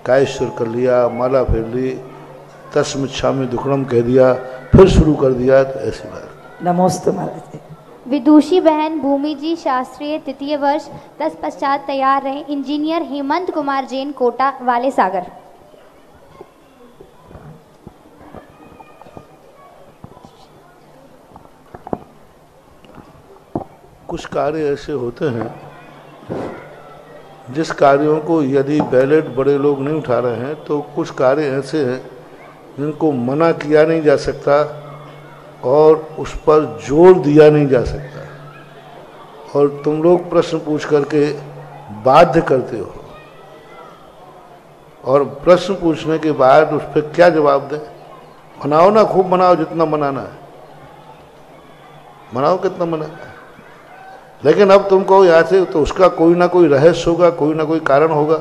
कायेश्वर कर लिया, माला फेर ली, तस्मिच्छामि दुक्कडम कह दिया, फिर शुरू कर दिया, तो ऐसी बात। नमोस्तु महाराज जी। विदुषी बहन भूमि जी शास्त्रीय तृतीय वर्ष तत्पश्चात तैयार रहे। इंजीनियर हेमंत कुमार जैन, कोटा वाले सागर। कुछ कार्य ऐसे होते हैं जिस कार्यों को यदि बैलेट बड़े लोग नहीं उठा रहे हैं, तो कुछ कार्य ऐसे हैं जिनको मना किया नहीं जा सकता और उस पर जोर दिया नहीं जा सकता, और तुम लोग प्रश्न पूछ करके बाध्य करते हो, और प्रश्न पूछने के बाद उस पर क्या जवाब दें? मनाओ ना, खूब मनाओ, जितना मनाना है मनाओ, कितना मनाना है। लेकिन अब तुम कहो यहाँ से, तो उसका कोई ना कोई रहस्य होगा, कोई ना कोई कारण होगा।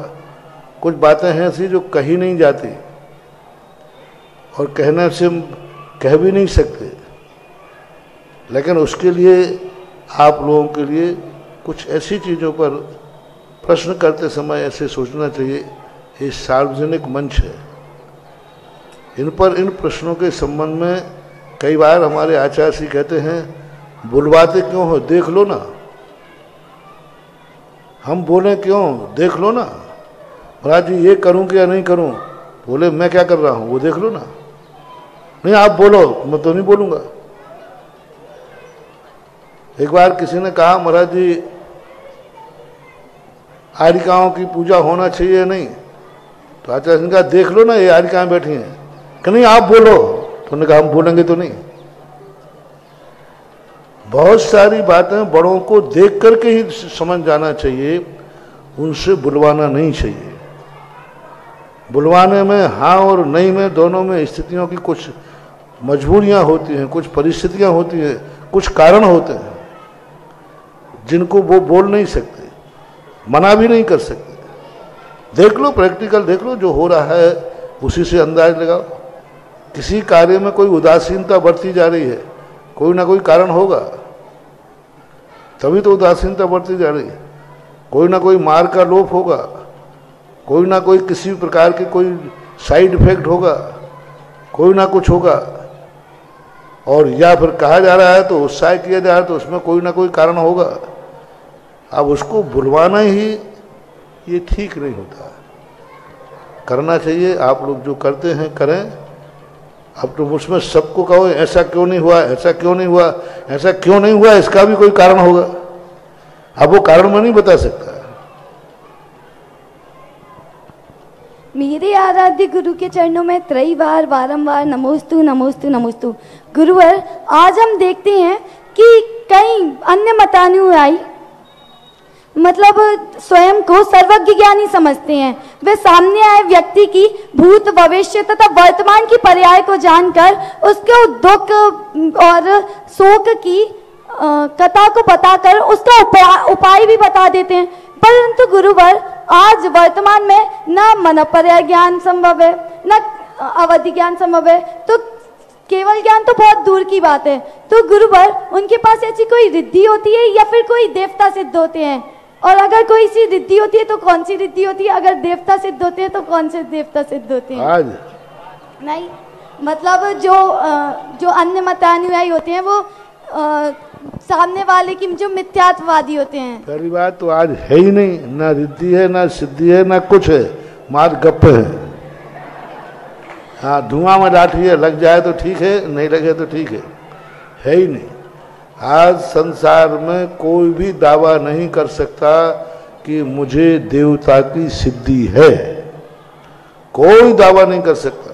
कुछ बातें हैं ऐसी जो कही नहीं जाती और कहने से कह भी नहीं सकते, लेकिन उसके लिए आप लोगों के लिए कुछ ऐसी चीज़ों पर प्रश्न करते समय ऐसे सोचना चाहिए, ये सार्वजनिक मंच है, इन पर इन प्रश्नों के संबंध में कई बार हमारे आचार्य श्री कहते हैं, बुलवाते क्यों हो, देख लो ना। हम बोले क्यों, देख लो ना। महाराज जी ये करूं कि या नहीं करूं? बोले मैं क्या कर रहा हूं, वो देख लो ना। नहीं आप बोलो, मैं तो नहीं बोलूंगा। एक बार किसी ने कहा, महाराज जी आरिकाओं की पूजा होना चाहिए या नहीं? तो आचार्य ने कहा देख लो ना, ये आरिकाएं बैठी हैं। कि नहीं आप बोलो। तो उन्होंने कहा हम बोलेंगे तो नहीं। बहुत सारी बातें बड़ों को देख करके ही समझ जाना चाहिए, उनसे बुलवाना नहीं चाहिए। बुलवाने में हाँ और नहीं में दोनों में स्थितियों की कुछ मजबूरियां होती हैं, कुछ परिस्थितियां होती हैं, कुछ कारण होते हैं जिनको वो बोल नहीं सकते, मना भी नहीं कर सकते। देख लो, प्रैक्टिकल देख लो, जो हो रहा है उसी से अंदाज लगाओ। किसी कार्य में कोई उदासीनता बढ़ती जा रही है, कोई ना कोई कारण होगा, तभी तो उदासीनता बढ़ती जा रही है। कोई ना कोई मार का लोप होगा, कोई ना कोई किसी प्रकार के कोई साइड इफेक्ट होगा, कोई ना कुछ होगा, और या फिर कहा जा रहा है तो उत्साह किया जा रहा है तो उसमें कोई ना कोई कारण होगा। अब उसको बुलवाना ही ये ठीक नहीं होता। करना चाहिए, आप लोग जो करते हैं करें। अब तो उसमें सबको कहो ऐसा क्यों नहीं हुआ, ऐसा क्यों नहीं हुआ, ऐसा क्यों नहीं हुआ, इसका भी कोई कारण होगा। अब वो कारण मैं नहीं बता सकता। मेरे आराध्य गुरु के चरणों में त्रय बार बारंबार नमोस्तु नमोस्तु नमोस्तु। गुरुवर, आज हम देखते हैं कि कई अन्य मतानुयायी मतलब स्वयं को सर्वज्ञ ज्ञानी समझते हैं। वे सामने आए व्यक्ति की भूत भविष्य तथा वर्तमान की पर्याय को जानकर उसके दुख और शोक की कथा को बताकर उसका उपाय भी बता देते हैं। परंतु गुरुवर, आज वर्तमान में न मनोपर्याय ज्ञान संभव है, न अवधि ज्ञान संभव है, तो केवल ज्ञान तो बहुत दूर की बात है। तो गुरुवर, उनके पास ऐसी कोई रिद्धि होती है या फिर कोई देवता सिद्ध होते हैं? और अगर कोई सी रिद्धि होती है तो कौन सी रिद्धि होती है? अगर देवता सिद्ध होते हैं तो कौन से देवता सिद्ध होते हैं? आज नहीं, मतलब जो अन्य मतानुयायी होते हैं वो सामने वाले की जो मिथ्यात्ववादी होते हैं। पहली बात तो आज है ही नहीं, ना रिद्धि है, ना सिद्धि है, ना कुछ है, मार गप्पे है। हाँ, धुआं में लाठी है, लग जाए तो ठीक है, नहीं लगे तो ठीक है ही नहीं। आज संसार में कोई भी दावा नहीं कर सकता कि मुझे देवता की सिद्धि है, कोई दावा नहीं कर सकता।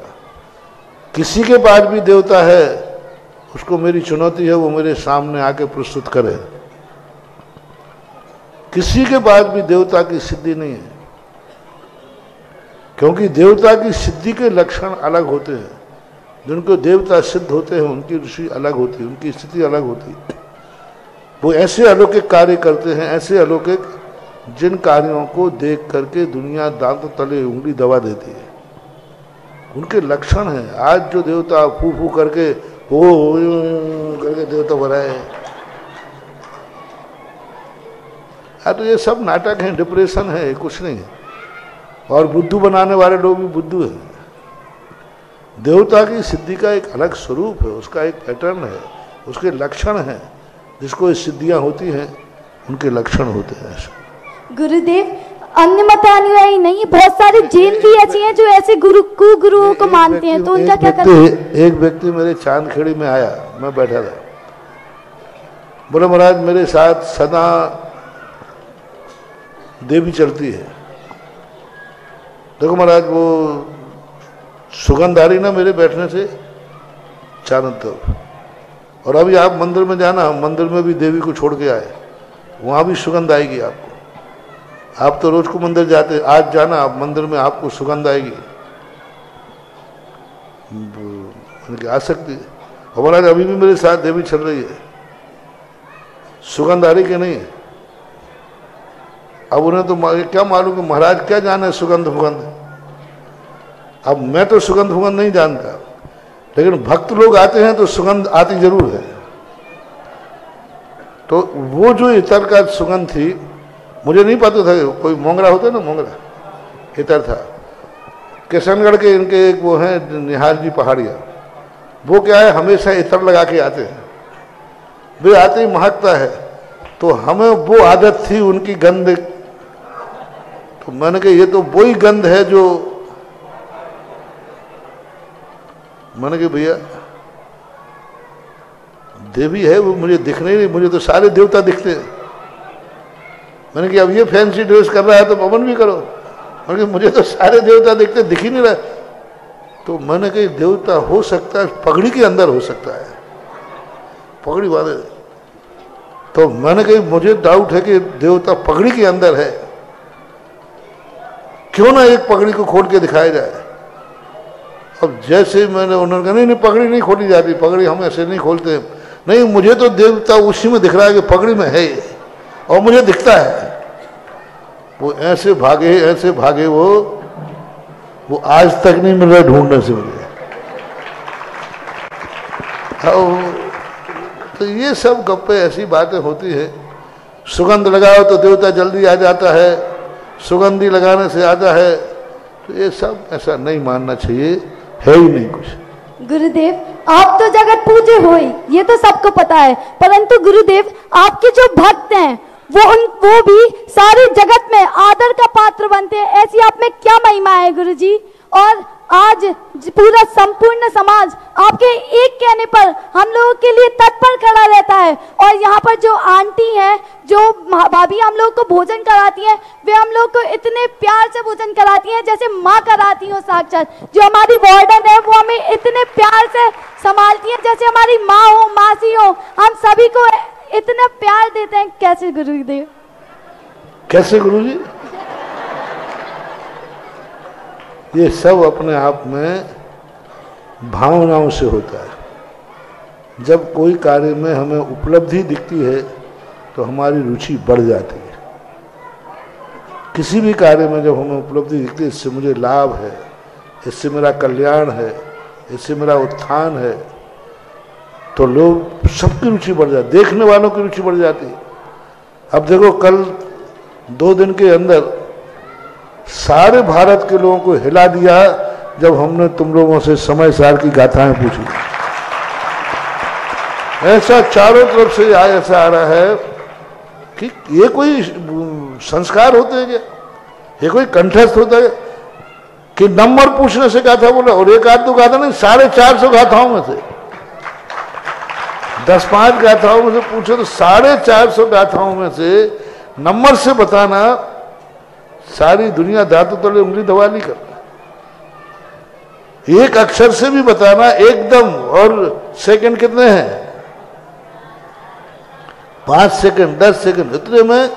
किसी के पास भी देवता है, उसको मेरी चुनौती है वो मेरे सामने आके प्रस्तुत करे। किसी के पास भी देवता की सिद्धि नहीं है, क्योंकि देवता की सिद्धि के लक्षण अलग होते हैं। जिनको देवता सिद्ध होते हैं उनकी ऋषि अलग होती है, उनकी स्थिति अलग होती है। वो ऐसे अलौकिक कार्य करते हैं, ऐसे अलौकिक जिन कार्यों को देख करके दुनिया दांत तले उंगली दबा देती है। उनके लक्षण हैं। आज जो देवता फू फू करके हो करके देवता बनाए, तो ये सब नाटक है, डिप्रेशन है, कुछ नहीं है। और बुद्धू बनाने वाले लोग भी बुद्धू हैं। देवता की सिद्धि का एक अलग स्वरूप है, उसका एक पैटर्न है, उसके लक्षण हैं। जिसको ये सिद्धियां होती हैं उनके लक्षण होते हैं। गुरुदेव, अन्य मत अनुयायी नहीं, बहुत सारे जैन भी ऐसे हैं जो ऐसे गुरुओं को मानते हैं, तो उनका क्या करना? एक व्यक्ति मेरे चांदखेड़ी में आया, मैं बैठा था, बोले महाराज मेरे साथ सदा देवी चलती है। देखो महाराज, वो सुगंध आ रही ना मेरे बैठने से चारों तरफ। और अभी आप मंदिर में जाना, मंदिर में भी देवी को छोड़ के आए, वहां भी सुगंध आएगी आपको। आप तो रोज को मंदिर जाते, आज जाना आप मंदिर में, आपको सुगंध आएगी। आ सकती है। और महाराज अभी भी मेरे साथ देवी चल रही है, सुगंध आ रही कि नहीं? अब उन्हें तो क्या मालूम कि महाराज क्या जाने सुगंध फुगंध। अब मैं तो सुगंध फुगंध नहीं जानता, लेकिन भक्त लोग आते हैं तो सुगंध आती जरूर है। तो वो जो इतर का सुगंध थी, मुझे नहीं पता था, कोई मोंगरा होता है ना, मोंगरा इतर था। किशनगढ़ के इनके एक वो हैं निहार जी पहाड़िया, वो क्या है हमेशा इतर लगा के आते हैं, वे आते ही महकता है। तो हमें वो आदत थी उनकी गंध, तो मैंने कहा ये तो वही गंध है जो, मैंने कहा भैया देवी है वो मुझे दिखने नहीं, मुझे तो सारे देवता दिखते हैं। मैंने कहा अब ये फैंसी ड्रेस कर रहा है तो पवन भी करो, मैंने कहा मुझे तो सारे देवता दिखते, दिख ही नहीं रहा। तो मैंने कहा देवता हो सकता है पगड़ी के अंदर, हो सकता है पगड़ी वाले। तो मैंने कहा मुझे डाउट है कि देवता पगड़ी के अंदर है, क्यों ना एक पगड़ी को खोल के दिखाया जाए। अब जैसे मैंने उन्होंने कहा नहीं पगड़ी नहीं खोली जाती, पगड़ी हम ऐसे नहीं खोलते। नहीं मुझे तो देवता उसी में दिख रहा है कि पगड़ी में है ये, और मुझे दिखता है। वो ऐसे भागे वो आज तक नहीं मिल रहा ढूंढने से मुझे। तो ये सब गप्पे ऐसी बातें होती है। सुगंध लगाओ तो देवता जल्दी आ जाता है, सुगंधी लगाने से आता है, तो ये सब ऐसा नहीं मानना चाहिए, है ही नहीं कुछ। गुरुदेव, आप तो जगत पूज्य हो ही, ये तो सबको पता है, परंतु गुरुदेव आपके जो भक्त हैं वो भी सारे जगत में आदर का पात्र बनते हैं। ऐसी आप में क्या महिमा है गुरुजी? और आज पूरा संपूर्ण समाज आपके एक कहने पर हम लोगों के लिए तत्पर खड़ा रहता है। और यहाँ पर जो आंटी है, जो भाभी हम लोग को भोजन कराती है, वे हम लोग को इतने प्यार से भोजन कराती हैं जैसे माँ कराती हो साक्षात। जो हमारी वार्डन है वो हमें इतने प्यार से संभालती है जैसे हमारी माँ हो, मासी हो। हम सभी को इतना प्यार देते हैं। कैसे गुरुदेव? कैसे गुरुजी? ये सब अपने आप में भावनाओं से होता है। जब कोई कार्य में हमें उपलब्धि दिखती है तो हमारी रुचि बढ़ जाती है। किसी भी कार्य में जब हमें उपलब्धि दिखती है, इससे मुझे लाभ है, इससे मेरा कल्याण है, इससे मेरा उत्थान है, तो लोग सबकी रुचि बढ़ जाती, देखने वालों की रुचि बढ़ जाती है। अब देखो कल 2 दिन के अंदर सारे भारत के लोगों को हिला दिया जब हमने तुम लोगों से समय सार की गाथाएं पूछी। ऐसा चारों तरफ से ऐसा आ रहा है कि ये कोई संस्कार होते हैं क्या? ये कोई कंठस्थ होता है कि नंबर पूछने से गाथा बोला? और एक आध तो गाथा नहीं, 450 गाथाओं में से 10-5 गाथाओं में से पूछो तो 450 गाथाओं में से नंबर से बताना, सारी दुनिया धातु तले उंगली दबा ली करना। एक अक्षर से भी बताना एकदम, और सेकंड कितने हैं? 5 सेकंड, 10 सेकंड, इतने में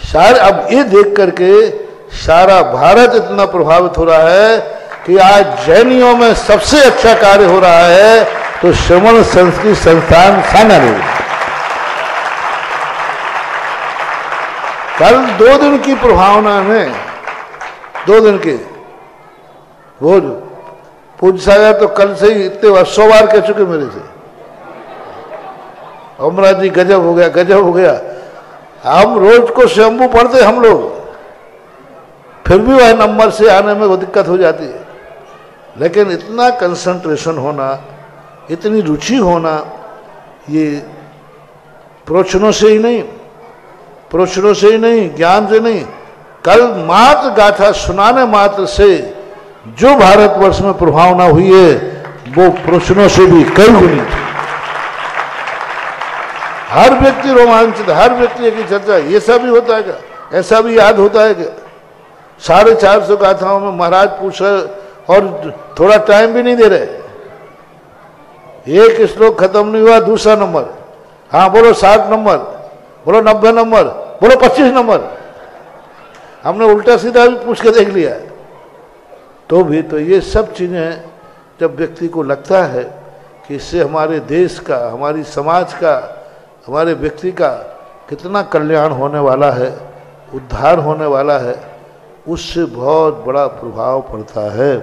सारे। अब ये देख करके सारा भारत इतना प्रभावित हो रहा है कि आज जैनियों में सबसे अच्छा कार्य हो रहा है तो श्रवण संस्कृत संस्थान सांगानेर। कल 2 दिन की प्रभावना में, 2 दिन के, वो पूज्य सागर तो कल से ही इतने 100 बार कह चुके मेरे से, अमरा जी गजब हो गया, गजब हो गया। हम रोज को शंभू पढ़ते हम लोग, फिर भी वह नंबर से आने में वो दिक्कत हो जाती है। लेकिन इतना कंसंट्रेशन होना, इतनी रुचि होना, ये प्रवचनों से ही नहीं, प्रवचनों से ही नहीं, ज्ञान से नहीं, कल मात्र गाथा सुनाने मात्र से जो भारतवर्ष में प्रभावना हुई है वो प्रवचनों से भी कई गुनी थी। हर व्यक्ति रोमांचित, हर व्यक्ति की चर्चा, ये सब भी होता है क्या? ऐसा भी याद होता है क्या? 450 गाथाओं में महाराज पूछ रहे और थोड़ा टाइम भी नहीं दे रहे। एक श्लोक खत्म नहीं हुआ, दूसरा नंबर, हाँ बोलो 60 नंबर, बोलो 90 नंबर, बोलो 25 नंबर। हमने उल्टा सीधा भी पूछ के देख लिया। तो भी तो ये सब चीजें जब व्यक्ति को लगता है कि इससे हमारे देश का, हमारी समाज का, हमारे व्यक्ति का कितना कल्याण होने वाला है, उद्धार होने वाला है, उससे बहुत बड़ा प्रभाव पड़ता है।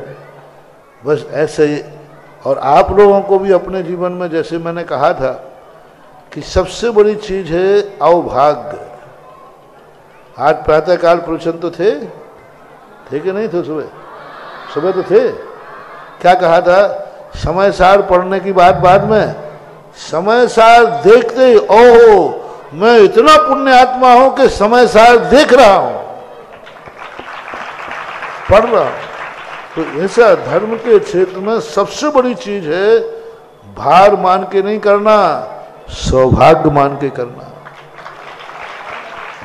बस ऐसे ही। और आप लोगों को भी अपने जीवन में, जैसे मैंने कहा था कि सबसे बड़ी चीज है अवभाग्य। आज प्रातःकाल प्रवचन तो थे कि नहीं थे? सुबह तो थे। क्या कहा था? समय सार पढ़ने की बात बाद में, समय सार देखते ही ओहो मैं इतना पुण्य आत्मा हूं कि समय सार देख रहा हूं, पढ़ रहा हूं। तो ऐसा धर्म के क्षेत्र में सबसे बड़ी चीज है भार मान के नहीं करना, सौभाग्य मान के करना।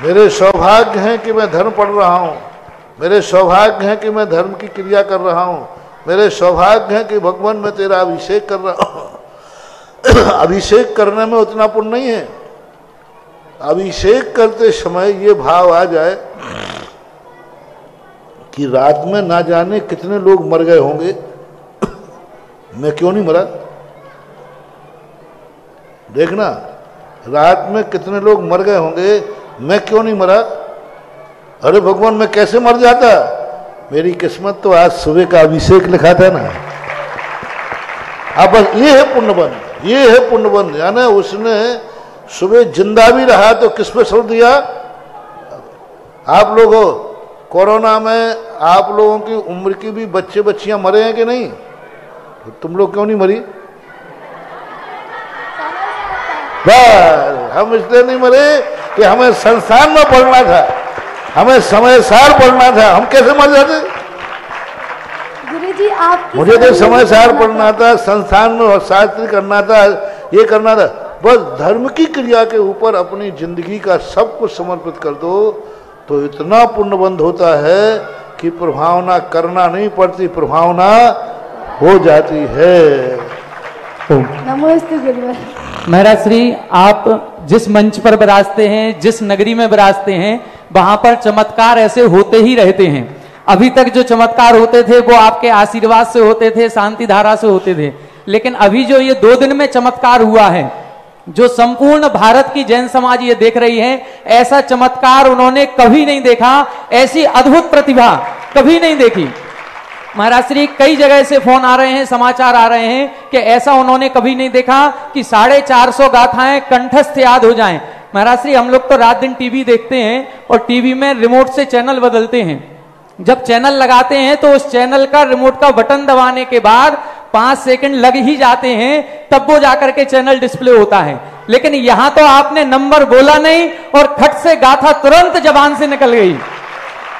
मेरे सौभाग्य हैं कि मैं धर्म पढ़ रहा हूं, मेरे सौभाग्य हैं कि मैं धर्म की क्रिया कर रहा हूं, मेरे सौभाग्य हैं कि भगवान मैं तेरा अभिषेक कर रहा हूं। अभिषेक करने में उतना पुण्य नहीं है। अभिषेक करते समय ये भाव आ जाए कि रात में ना जाने कितने लोग मर गए होंगे, मैं क्यों नहीं मरा। देखना, रात में कितने लोग मर गए होंगे, मैं क्यों नहीं मरा। अरे भगवान मैं कैसे मर जाता, मेरी किस्मत तो आज सुबह का अभिषेक लिखा था ना। अब बस ये है पुण्यबंध, ये है पुण्यबंध। यानी उसने सुबह जिंदा भी रहा तो किस पे छोड़ दिया। आप लोगों कोरोना में आप लोगों की उम्र की भी बच्चे बच्चियां मरे हैं कि नहीं? तो तुम लोग क्यों नहीं मरी? बस हम इसलिए नहीं मरे कि हमें संस्थान में पढ़ना था, हमें समय सार पढ़ना था। हम कैसे मर जाते? गुरुजी आप मुझे तो समय सार पढ़ना था, संस्थान में शास्त्री करना था, ये करना था। बस धर्म की क्रिया के ऊपर अपनी जिंदगी का सब कुछ समर्पित कर दो तो इतना पुण्यबंध होता है कि प्रभावना करना नहीं पड़ती, प्रभावना हो जाती है। नमस्ते गुरुवर। महाराज श्री, आप जिस मंच पर विराजते हैं, जिस नगरी में विराजते हैं, वहां पर चमत्कार ऐसे होते ही रहते हैं। अभी तक जो चमत्कार होते थे वो आपके आशीर्वाद से होते थे, शांति धारा से होते थे। लेकिन अभी जो ये 2 दिन में चमत्कार हुआ है, जो संपूर्ण भारत की जैन समाज ये देख रही है, ऐसा चमत्कार उन्होंने कभी नहीं देखा, ऐसी अद्भुत प्रतिभा कभी नहीं देखी। महाराज श्री, कई जगह से फोन आ रहे हैं, समाचार आ रहे हैं कि ऐसा उन्होंने कभी नहीं देखा कि 450 गाथाएं कंठस्थ याद हो जाएं। महाराज श्री, हम लोग तो रात दिन टीवी देखते हैं और टीवी में रिमोट से चैनल बदलते हैं। जब चैनल लगाते हैं तो उस चैनल का रिमोट का बटन दबाने के बाद 5 सेकंड लग ही जाते हैं, तब वो जाकर के चैनल डिस्प्ले होता है। लेकिन यहां तो आपने नंबर बोला नहीं और खट से गाथा तुरंत जबान से निकल गई।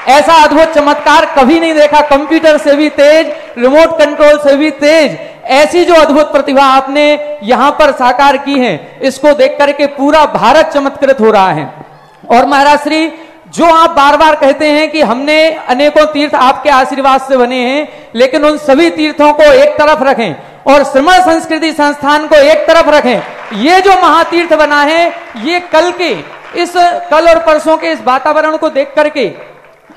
ऐसा अद्भुत चमत्कार कभी नहीं देखा। कंप्यूटर से भी तेज, रिमोट कंट्रोल से भी तेज, ऐसी जो अद्भुत प्रतिभा आपने यहां पर साकार की है, इसको देख करके पूरा भारत चमत्कृत हो रहा है। और महाराज श्री, जो आप बार बार कहते हैं कि हमने अनेकों तीर्थ आपके आशीर्वाद से बने हैं, लेकिन उन सभी तीर्थों को एक तरफ रखें और श्रमण संस्कृति संस्थान को एक तरफ रखें। ये जो महातीर्थ बना है, ये कल और परसों के इस वातावरण को देख करके,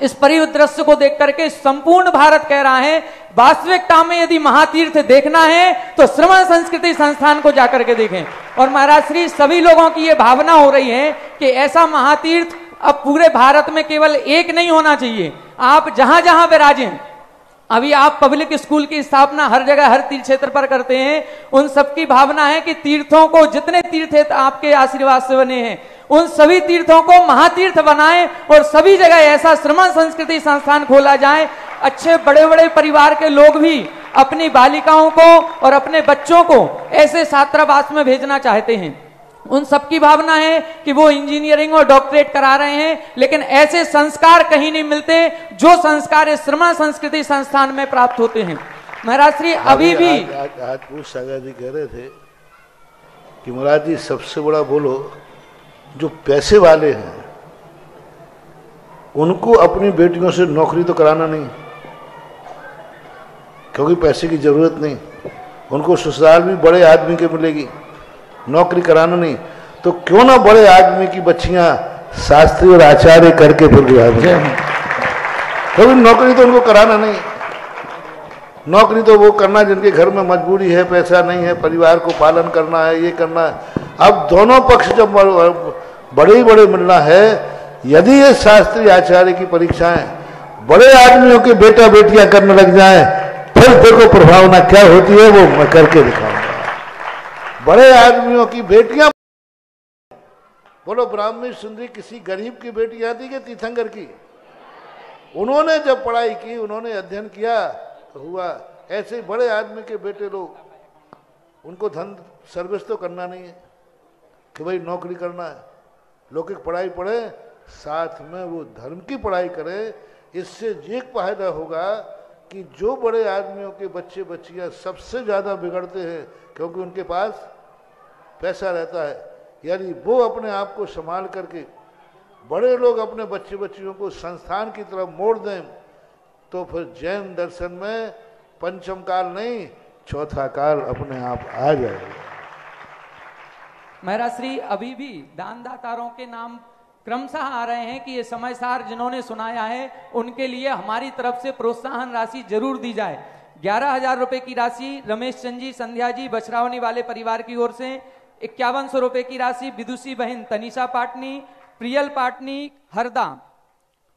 इस परिदृश्य को देख करके संपूर्ण भारत कह रहा है, वास्तविकता में यदि महातीर्थ देखना है तो श्रमण संस्कृति संस्थान को जाकर के देखें। और महाराज श्री, सभी लोगों की ये भावना हो रही है कि ऐसा महातीर्थ अब पूरे भारत में केवल एक नहीं होना चाहिए। आप जहां जहां विराजें, अभी आप पब्लिक स्कूल की स्थापना हर जगह हर तीर्थ क्षेत्र पर करते हैं, उन सबकी भावना है कि तीर्थों को, जितने तीर्थ आपके आशीर्वाद से बने हैं, उन सभी तीर्थों को महातीर्थ बनाएं और सभी जगह ऐसा श्रमण संस्कृति संस्थान खोला जाए। अच्छे बड़े बड़े परिवार के लोग भी अपनी बालिकाओं को और अपने बच्चों को ऐसे छात्रावास में भेजना चाहते हैं। उन सबकी भावना है कि वो इंजीनियरिंग और डॉक्टरेट करा रहे हैं, लेकिन ऐसे संस्कार कहीं नहीं मिलते जो संस्कार इस श्रमण संस्कृति संस्थान में प्राप्त होते हैं। महाराज श्री, अभी भी आज पूछ सागर जी कह रहे थे कि महाराज जी सबसे बड़ा बोलो, जो पैसे वाले हैं उनको अपनी बेटियों से नौकरी तो कराना नहीं, क्योंकि पैसे की जरूरत नहीं, उनको ससुराल भी बड़े आदमी के मिलेगी, नौकरी कराना नहीं, तो क्यों ना बड़े आदमी की बच्चियां शास्त्री और आचार्य करके फिर विवाह में, कभी नौकरी तो उनको कराना नहीं। नौकरी तो वो करना जिनके घर में मजबूरी है, पैसा नहीं है, परिवार को पालन करना है, ये करना है। अब दोनों पक्ष जब बड़े बड़े मिलना है, यदि ये शास्त्री आचार्य की परीक्षाएं बड़े आदमियों के बेटा बेटियां करने लग जाएं, फिर देखो प्रभावना क्या होती है, वो मैं करके दिखाऊंगा। बड़े आदमियों की बेटियां, बोलो ब्राह्मणी सुंदरी किसी गरीब की बेटी आती कि तीर्थंकर की? उन्होंने जब पढ़ाई की, उन्होंने अध्ययन किया तो हुआ। ऐसे बड़े आदमी के बेटे लोग, उनको धन सर्विस तो करना नहीं है कि भाई नौकरी करना है, लौकिक पढ़ाई पढ़े, साथ में वो धर्म की पढ़ाई करे। इससे ये फायदा होगा कि जो बड़े आदमियों के बच्चे बच्चियां सबसे ज़्यादा बिगड़ते हैं, क्योंकि उनके पास पैसा रहता है, यानी वो अपने आप को संभाल करके बड़े लोग अपने बच्चे बच्चियों को संस्थान की तरफ मोड़ दें, तो फिर जैन दर्शन में पंचम काल नहीं, चौथा काल अपने आप आ जाएगा। महाराज श्री, अभी भी दानदातारों के नाम क्रमशः आ रहे हैं कि ये समय सार जिन्होंने सुनाया है उनके लिए हमारी तरफ से प्रोत्साहन राशि जरूर दी जाए। 11,000 रुपए की राशि रमेश चंद जी, संध्या जी, बछरावनी वाले परिवार की ओर से। 5100 रुपए की राशि विदुषी बहन तनिषा पाटनी, प्रियल पाटनी, हरदा।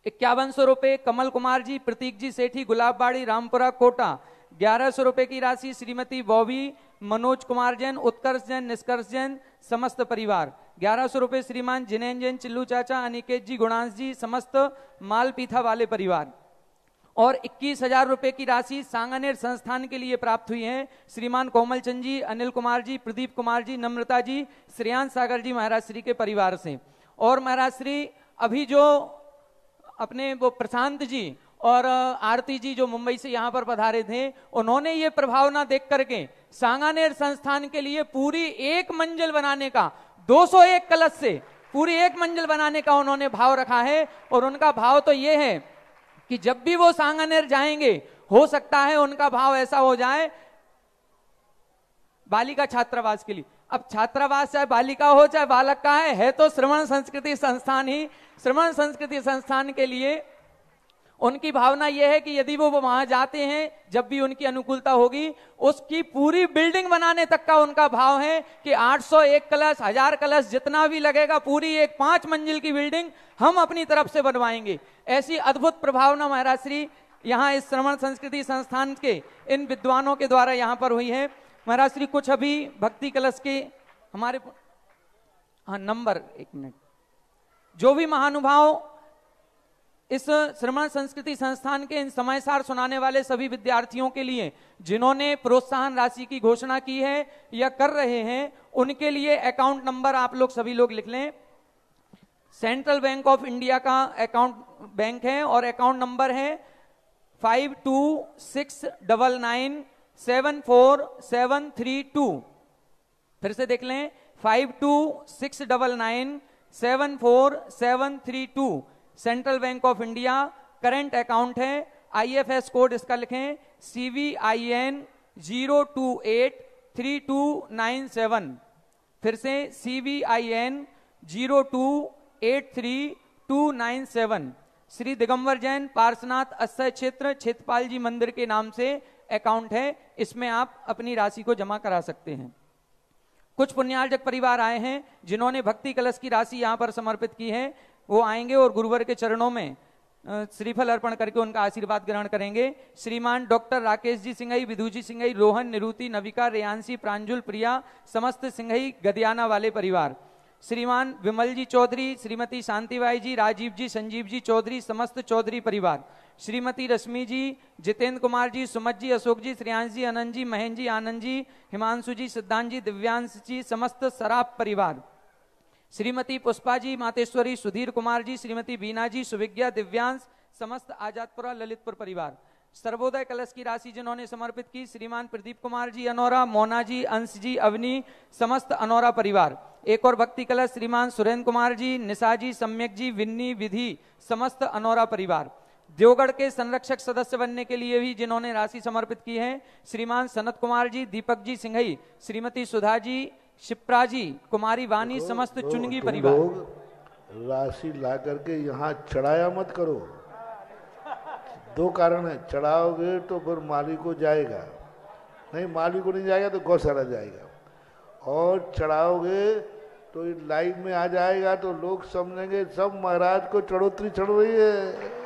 5100 रुपए कमल कुमार जी, प्रतीक जी सेठी, गुलाबबाड़ी, रामपुरा, कोटा। 1100 रुपए की राशि श्रीमती बॉबी, मनोज कुमार जैन, उत्कर्ष जैन, निष्कर्ष जैन, समस्त परिवार। 1100 रुपए श्रीमान जिनेन जैन, चिल्लू चाचा, अनिकेत जी, गुणांश जी, समस्त मालपीथा वाले परिवार। और 21,000 रुपए की राशि सांगानेर संस्थान के लिए प्राप्त हुई है श्रीमान कोमल चंद जी, अनिल कुमार जी, प्रदीप कुमार जी, नम्रता जी, श्रेयांश सागर जी महाराज श्री के परिवार से। और महाराज श्री, अभी जो अपने वो प्रशांत जी और आरती जी जो मुंबई से यहाँ पर पधारे थे, उन्होंने ये प्रभावना देख करके सांगानेर संस्थान के लिए पूरी एक मंजिल बनाने का, 201 कलश से पूरी एक मंजिल बनाने का उन्होंने भाव रखा है। और उनका भाव तो ये है कि जब भी वो सांगानेर जाएंगे, हो सकता है उनका भाव ऐसा हो जाए बालिका छात्रावास के लिए। अब छात्रावास चाहे बालिका हो चाहे बालक का है तो श्रमण संस्कृति संस्थान ही। श्रमण संस्कृति संस्थान के लिए उनकी भावना यह है कि यदि वो वहां जाते हैं, जब भी उनकी अनुकूलता होगी, उसकी पूरी बिल्डिंग बनाने तक का उनका भाव है कि 801 कलश, 1000 कलश, जितना भी लगेगा, पूरी एक 5 मंजिल की बिल्डिंग हम अपनी तरफ से बनवाएंगे। ऐसी अद्भुत प्रभावना महाराज श्री यहाँ इस श्रमण संस्कृति संस्थान के इन विद्वानों के द्वारा यहाँ पर हुई है। महाराज श्री, कुछ अभी भक्ति कलश के हमारे नंबर, एक मिनट, जो भी महानुभाव इस श्रमण संस्कृति संस्थान के इन समय सार सुनाने वाले सभी विद्यार्थियों के लिए जिन्होंने प्रोत्साहन राशि की घोषणा की है या कर रहे हैं, उनके लिए अकाउंट नंबर आप लोग सभी लोग लिख लें। सेंट्रल बैंक ऑफ इंडिया का अकाउंट बैंक है और अकाउंट नंबर है 5269974732। फिर से देख लें, 5269974732 central bank of India current account है। IFS कोड इसका लिखें CVIN 0283297। फिर से CVIN 0283297। श्री दिगंबर जैन पार्श्वनाथ अक्षय क्षेत्र क्षेत्रपाल जी मंदिर के नाम से अकाउंट है, इसमें आप अपनी राशि को जमा करा सकते हैं। कुछ पुण्यार्जक परिवार आए हैं जिन्होंने भक्ति कलश की राशि यहां पर समर्पित की है, वो आएंगे और गुरुवर के चरणों में श्रीफल अर्पण करके उनका आशीर्वाद ग्रहण करेंगे। श्रीमान डॉक्टर राकेश जी सिंघई, विधु जी सिंघई, रोहन, निरुति, नविका, रेयांशी, प्रांजुल, प्रिया, समस्त सिंघई गदियाना वाले परिवार। श्रीमान विमल जी चौधरी, श्रीमती शांतिबाई जी, राजीव जी, संजीव जी चौधरी, समस्त चौधरी परिवार। श्रीमती रश्मि जी, जितेंद्र कुमार जी, सुमत जी, अशोक जी, श्रेयांश जी, अनंत जी, महेंद्र जी, आनंद जी, हिमांशु जी, सिद्धांत जी, दिव्यांश जी, समस्त सराफ परिवार। श्रीमती पुष्पा जी, मातेश्वरी, सुधीर कुमार जी, श्रीमती बीना जी, सुविज्ञा, दिव्यांश, समस्त आजादपुरा ललितपुर परिवार। सर्वोदय कलश की राशि जिन्होंने समर्पित की, श्रीमान प्रदीप कुमार जी अनौरा, मोना जी, अंश जी, अवनी, समस्त अनौरा परिवार। एक और भक्ति कलश श्रीमान सुरेंद्र कुमार जी, निशा जी, सम्यक जी, विन्नी, विधि, समस्त अनौरा परिवार। देवगढ़ के संरक्षक सदस्य बनने के लिए भी जिन्होंने राशि समर्पित की है, श्रीमान सनत कुमार जी, दीपक जी सिंघई, श्रीमती सुधा जी, शिप्रा जी, कुमारी वानी, समस्त चुनगी परिवार। राशि ला करके यहाँ चढ़ाया मत करो। दो कारण है, चढ़ाओगे तो फिर माली को जाएगा, नहीं माली को नहीं जाएगा तो गौशाला जाएगा, और चढ़ाओगे तो लाइन में आ जाएगा तो लोग समझेंगे सब महाराज को चढ़ोतरी चढ़ रही है।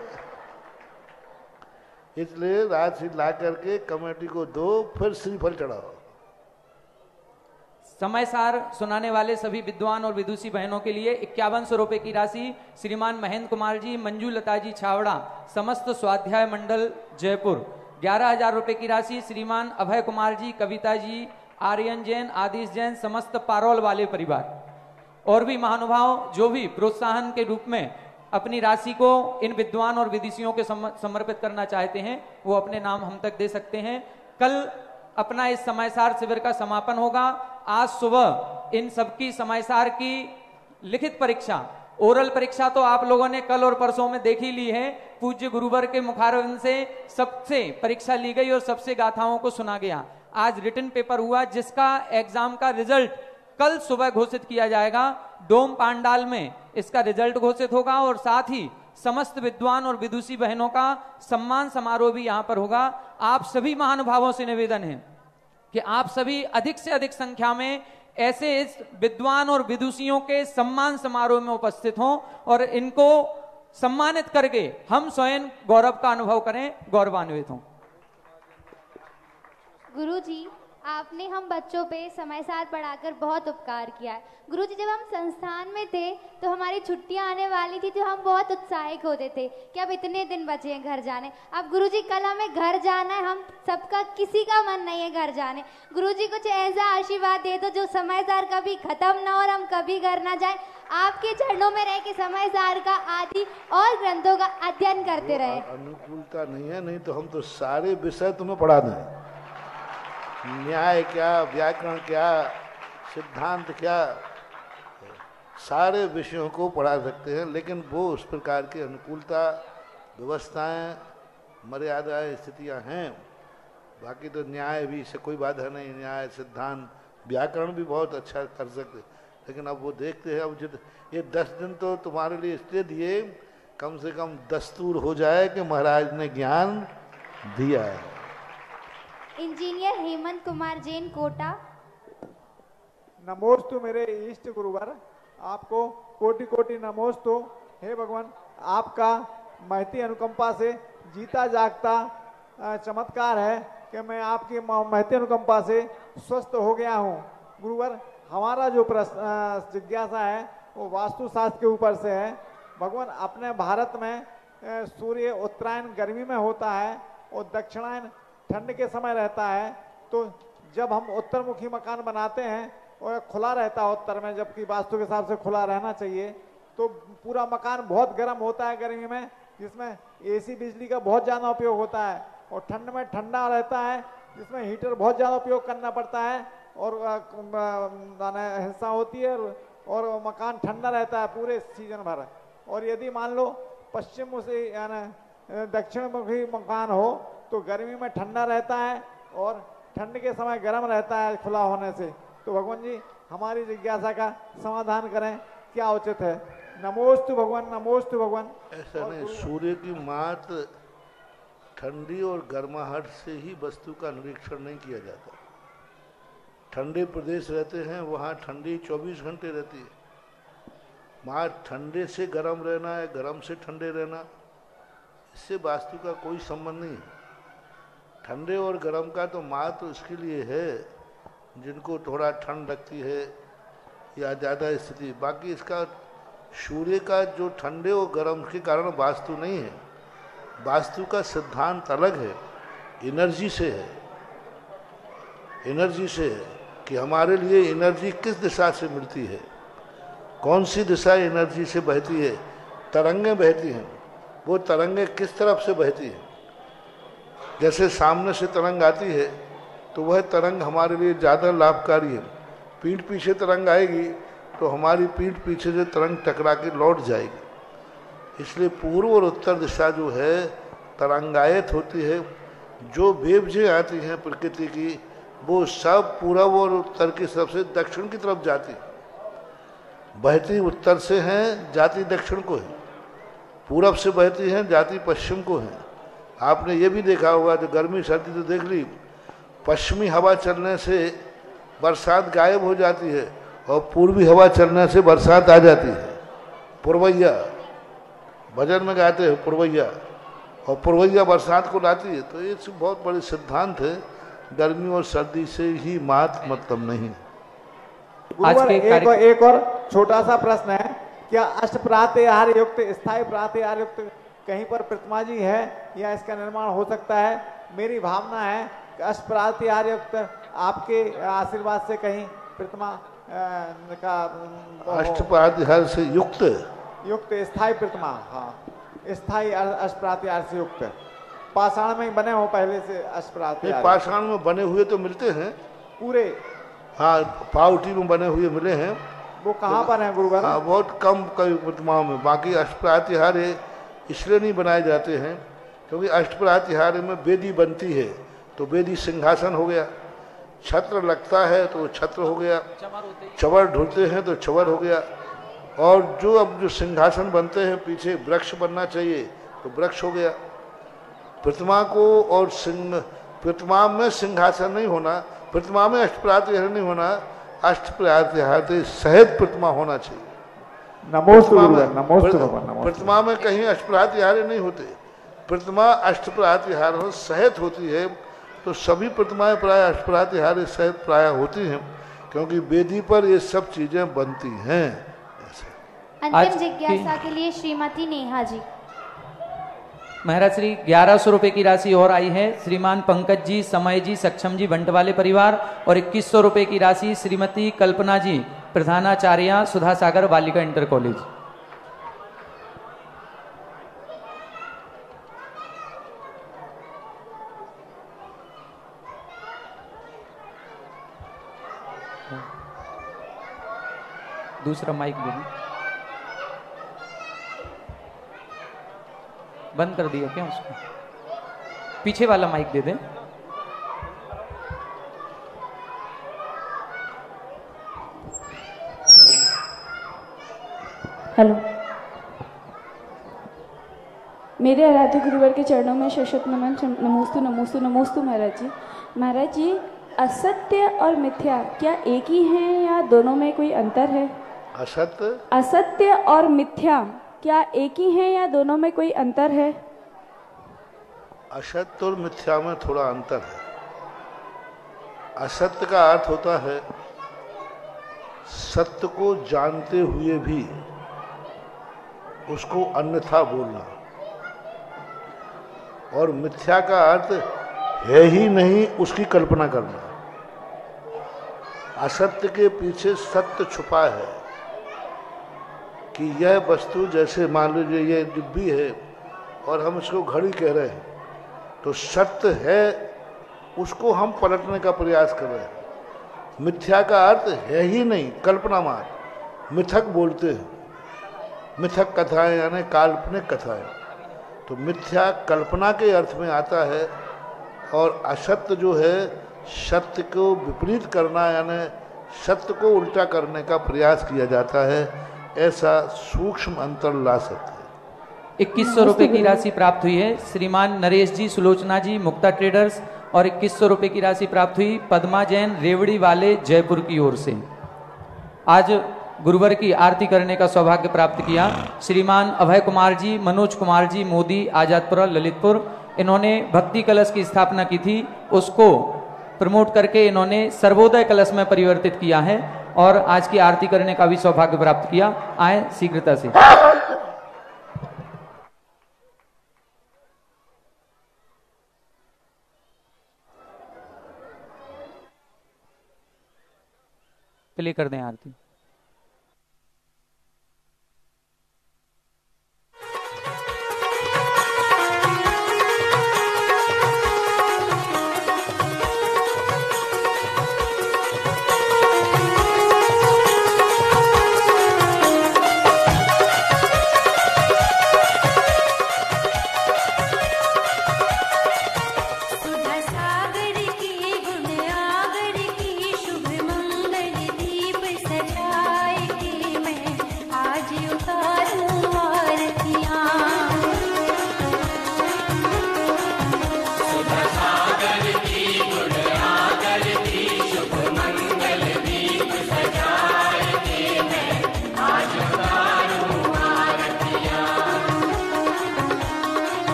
इसलिए राशि ला करके कमेटी को दो, फिर श्रीफल चढ़ाओ। समय सार सुनाने वाले सभी विद्वान और विदुषी बहनों के लिए 5100 रुपए की राशि श्रीमान महेंद्र कुमार जी, मंजू लता जी छावड़ा, समस्त स्वाध्याय मंडल जयपुर। 11,000 रुपए की राशि श्रीमान अभय कुमार जी, कविता जी, आर्यन जैन, आदिश जैन, समस्त पारोल वाले परिवार। और भी महानुभाव जो भी प्रोत्साहन के रूप में अपनी राशि को इन विद्वान और विदुषियों के समर्पित करना चाहते हैं, वो अपने नाम हम तक दे सकते हैं। कल अपना इस समयसार शिविर का समापन होगा। आज सुबह इन सबकी समयसार की लिखित परीक्षा, ओरल परीक्षा तो आप लोगों ने कल और परसों में देख ही ली है। पूज्य गुरुवर के मुखारविंद से सबसे परीक्षा ली गई और सबसे गाथाओं को सुना गया। आज रिटन पेपर हुआ जिसका एग्जाम का रिजल्ट कल सुबह घोषित किया जाएगा। डोम पांडाल में इसका रिजल्ट घोषित होगा और साथ ही समस्त विद्वान और विदुषी बहनों का सम्मान समारोह भी यहां पर होगा। आप सभी महानुभावों से निवेदन है कि आप सभी अधिक से अधिक संख्या में ऐसे इस विद्वान और विदुषियों के सम्मान समारोह में उपस्थित हों और इनको सम्मानित करके हम स्वयं गौरव का अनुभव करें, गौरवान्वित हों। गुरुजी, आपने हम बच्चों पे समय साथ पढ़ाकर बहुत उपकार किया है। गुरुजी, जब हम संस्थान में थे तो हमारी छुट्टियां आने वाली थी तो हम बहुत उत्साहित होते थे कि अब इतने दिन बचे हैं घर जाने। अब गुरुजी कल हमें घर जाना है, हम सबका किसी का मन नहीं है घर जाने। गुरुजी कुछ ऐसा आशीर्वाद दे दो जो समय सार कभी खत्म ना और हम कभी घर ना जाए। आपके चरणों में रह के समय सार का आदि और ग्रंथों का अध्ययन करते रहे। अनुकूलता नहीं है, नहीं तो हम तो सारे विषय तुम्हें पढ़ा दें। न्याय क्या, व्याकरण क्या, सिद्धांत क्या, सारे विषयों को पढ़ा सकते हैं। लेकिन वो उस प्रकार की अनुकूलता, व्यवस्थाएं, मर्यादाएं, स्थितियां हैं। बाकी तो न्याय भी से कोई बाधा नहीं, न्याय, सिद्धांत, व्याकरण भी बहुत अच्छा कर सकते। लेकिन अब वो देखते हैं, अब ये 10 दिन तो तुम्हारे लिए इसलिए दिए कम से कम दस्तूर हो जाए कि महाराज ने ज्ञान दिया है। इंजीनियर हेमंत कुमार जैन, कोटा। नमोस्तु मेरे इष्ट गुरुवर, आपको कोटि कोटि नमोस्तु। हे भगवान, आपका महती अनुकंपा से जीता जागता चमत्कार है कि मैं आपकी महती अनुकंपा से स्वस्थ हो गया हूँ। गुरुवर, हमारा जो जिज्ञासा है वो वास्तुशास्त्र के ऊपर से है। भगवान, अपने भारत में सूर्य उत्तरायण गर्मी में होता है और दक्षिणायन ठंड के समय रहता है। तो जब हम उत्तरमुखी मकान बनाते हैं और खुला रहता है उत्तर में, जबकि वास्तु के हिसाब से खुला रहना चाहिए, तो पूरा मकान बहुत गर्म होता है गर्मी में, जिसमें एसी बिजली का बहुत ज़्यादा उपयोग होता है, और ठंड में ठंडा रहता है जिसमें हीटर बहुत ज़्यादा उपयोग करना पड़ता है और हिंसा होती है और मकान ठंडा रहता है पूरे सीजन भर। और यदि मान लो पश्चिम से यानी दक्षिण मुखी मकान हो तो गर्मी में ठंडा रहता है और ठंड के समय गर्म रहता है खुला होने से। तो भगवान जी हमारी जिज्ञासा का समाधान करें, क्या उचित है? नमोस्तु भगवान, नमोस्तु भगवान। ऐसा नहीं, सूर्य की मात ठंडी और गर्माहट से ही वस्तु का निरीक्षण नहीं किया जाता। ठंडे प्रदेश रहते हैं वहाँ ठंडी 24 घंटे रहती है, वहाँ ठंडे से गर्म रहना है, गर्म से ठंडे रहना, इससे वास्तु का कोई संबंध नहीं है। ठंडे और गर्म का तो मात तो इसके लिए है जिनको थोड़ा ठंड लगती है या ज़्यादा स्थिति, बाकी इसका सूर्य का जो ठंडे और गर्म के कारण वास्तु नहीं है। वास्तु का सिद्धांत अलग है, एनर्जी से है, एनर्जी से है कि हमारे लिए एनर्जी किस दिशा से मिलती है, कौन सी दिशा एनर्जी से बहती है। तरंगें बहती हैं, वो तरंगें किस तरफ से बहती हैं। जैसे सामने से तरंग आती है तो वह तरंग हमारे लिए ज़्यादा लाभकारी है। पीठ पीछे तरंग आएगी तो हमारी पीठ पीछे से तरंग टकरा के लौट जाएगी। इसलिए पूर्व और उत्तर दिशा जो है तरंगायत होती है। जो वेव्जें आती हैं प्रकृति की वो सब पूर्व और उत्तर की तरफ से दक्षिण की तरफ जाती है। बहती उत्तर से हैं, जाती दक्षिण को है। पूरब से बहती हैं, जाती पश्चिम को है। आपने ये भी देखा होगा, जो गर्मी सर्दी तो देख ली, पश्चिमी हवा चलने से बरसात गायब हो जाती है और पूर्वी हवा चलने से बरसात आ जाती है। पुरवैया भजन में गाते हैं पुरवैया, और पुरवैया बरसात को लाती है। तो ये बहुत बड़ी सिद्धांत है, गर्मी और सर्दी से ही मात मतलब नहीं। एक और छोटा सा प्रश्न है, क्या अष्ट प्रातःहार युक्त स्थायी प्रातःहार युक्त कहीं पर प्रतिमा जी है या इसका निर्माण हो सकता है? मेरी भावना है कि अष्ट प्रातःहार युक्त आपके आशीर्वाद से कहीं प्रतिमा का अष्ट प्रातःहार से युक्त स्थायी प्रतिमा, हाँ स्थायी अष्ट प्रातःहार से युक्त पाषाण में बने हो पहले से अष्ट प्रातःहार। पाषाण में बने हुए तो मिलते हैं पूरे, हाँ पावटी में बने हुए मिले हैं। वो कहाँ पर है गुरुवर? हाँ बहुत कम कई प्रतिमाओं में। बाकी अष्ट प्रातःहार इसलिए नहीं बनाए जाते हैं क्योंकि अष्ट प्रातःहार में वेदी बनती है तो वेदी सिंहासन हो गया, छत्र लगता है तो छत्र हो गया, चवर ढूंढते हैं तो चवर हो गया, और जो अब जो सिंहासन बनते हैं पीछे वृक्ष बनना चाहिए तो वृक्ष हो गया। प्रतिमा को और प्रतिमा में सिंहासन नहीं होना, प्रतिमा में अष्ट प्रातःहार नहीं होना, अष्ट प्रातःहार सहित प्रतिमा होना चाहिए। प्रतिमा में कहीं अष्ट प्रातःहार नहीं होते, प्रतिमा अष्ट प्रातःहार सहित होती है। तो सभी प्रतिमाएं प्राय अष्ट प्रातःहार सहित प्राय होती हैं क्योंकि वेदी पर ये सब चीजें बनती हैं। अंतिम जिज्ञासा के लिए श्रीमती नेहा जी। महाराज श्री 1100 रुपए की राशि और आई है श्रीमान पंकज जी, समय जी, सक्षम जी, बंट वाले परिवार, और 2100 रुपए की राशि श्रीमती कल्पना जी, प्रधानाचार्य सुधा सागर बालिका इंटर कॉलेज। दूसरा माइक दे दें, बंद कर दिया क्या उसको? पीछे वाला माइक दे दें। हेलो, मेरे आराध्य गुरुवर के चरणों में शत नमन, नमोस्तु नमोस्तु नमोस्तु। महाराज जी, महाराज जी, असत्य और मिथ्या क्या एक ही हैं या दोनों में कोई अंतर है? असत्य और मिथ्या क्या एक ही है या दोनों में कोई अंतर है? असत्य और मिथ्या में थोड़ा अंतर है। असत्य का अर्थ होता है सत्य को जानते हुए भी उसको अन्यथा बोलना, और मिथ्या का अर्थ है ही नहीं उसकी कल्पना करना। असत्य के पीछे सत्य छुपा है, कि यह वस्तु, जैसे मान लीजिए ये डिब्बी है और हम इसको घड़ी कह रहे हैं, तो सत्य है उसको हम पलटने का प्रयास कर रहे हैं। मिथ्या का अर्थ है ही नहीं, कल्पना मात्र, मिथक बोलते हैं, मिथक कथाएं यानी काल्पनिक कथाएं। तो मिथ्या कल्पना के अर्थ में आता है, और असत्य जो है सत्य को विपरीत करना यानी सत्य को उल्टा करने का प्रयास किया जाता है। ऐसा सूक्ष्म अंतर ला सकते हैं। 2100 रुपए की राशि प्राप्त हुई है श्रीमान नरेश जी, सुलोचना जी, मुक्ता ट्रेडर्स, और 2100 रुपए की राशि प्राप्त हुई पद्मा जैन, रेवड़ी वाले, जयपुर की ओर से। आज गुरुवर की आरती करने का सौभाग्य प्राप्त किया श्रीमान अभय कुमार जी, मनोज कुमार जी, मोदी, आजादपुरा, ललितपुर। इन्होंने भक्ति कलश की स्थापना की थी, उसको प्रमोट करके इन्होंने सर्वोदय कलश में परिवर्तित किया है और आज की आरती करने का भी सौभाग्य प्राप्त किया। आए शीघ्रता से। प्ले कर दें आरती।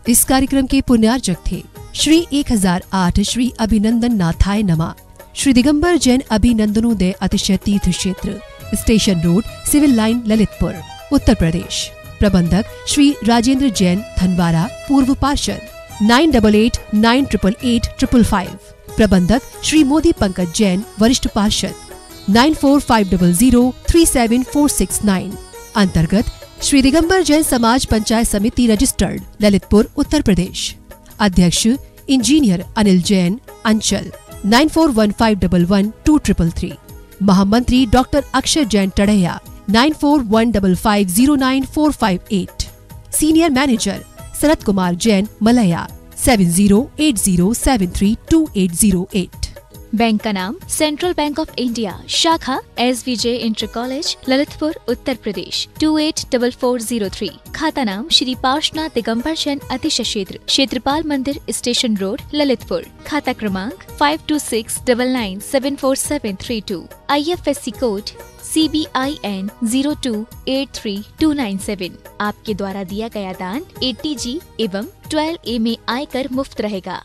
इस कार्यक्रम के पुण्यार्चक थे श्री 1008 श्री अभिनंदन नाथाय नमा, श्री दिगंबर जैन अभिनंदनोदय अतिशय तीर्थ क्षेत्र, station road, civil line, Lalitpur, Uttar Pradesh. प्रबंधक श्री राजेंद्र जैन धनवारा, पूर्व पार्षद, 9889888555। प्रबंधक श्री मोदी पंकज जैन, वरिष्ठ पार्षद, 9450037469। अंतर्गत श्री दिगंबर जैन समाज पंचायत समिति रजिस्टर्ड, ललितपुर, उत्तर प्रदेश। अध्यक्ष इंजीनियर अनिल जैन, अंचल, 9415112333। महामंत्री doctor Akshay Jain Tadaiya, 9415509458। Senior manager Sharad Kumar Jain, Malaya, 7080732808। Bank का नाम सेंट्रल बैंक ऑफ इंडिया, शाखा SVJ inter college, Lalitpur, Uttar Pradesh, 284403। खाता नाम श्री पार्श्वनाथ दिगंबर जैन अतिशय क्षेत्र, क्षेत्रपाल मंदिर, स्टेशन रोड, ललितपुर। खाता क्रमांक 5269974732। IFSC code CBIN 0283297। आपके द्वारा दिया गया दान 80G एवं 12A में आयकर मुफ्त रहेगा।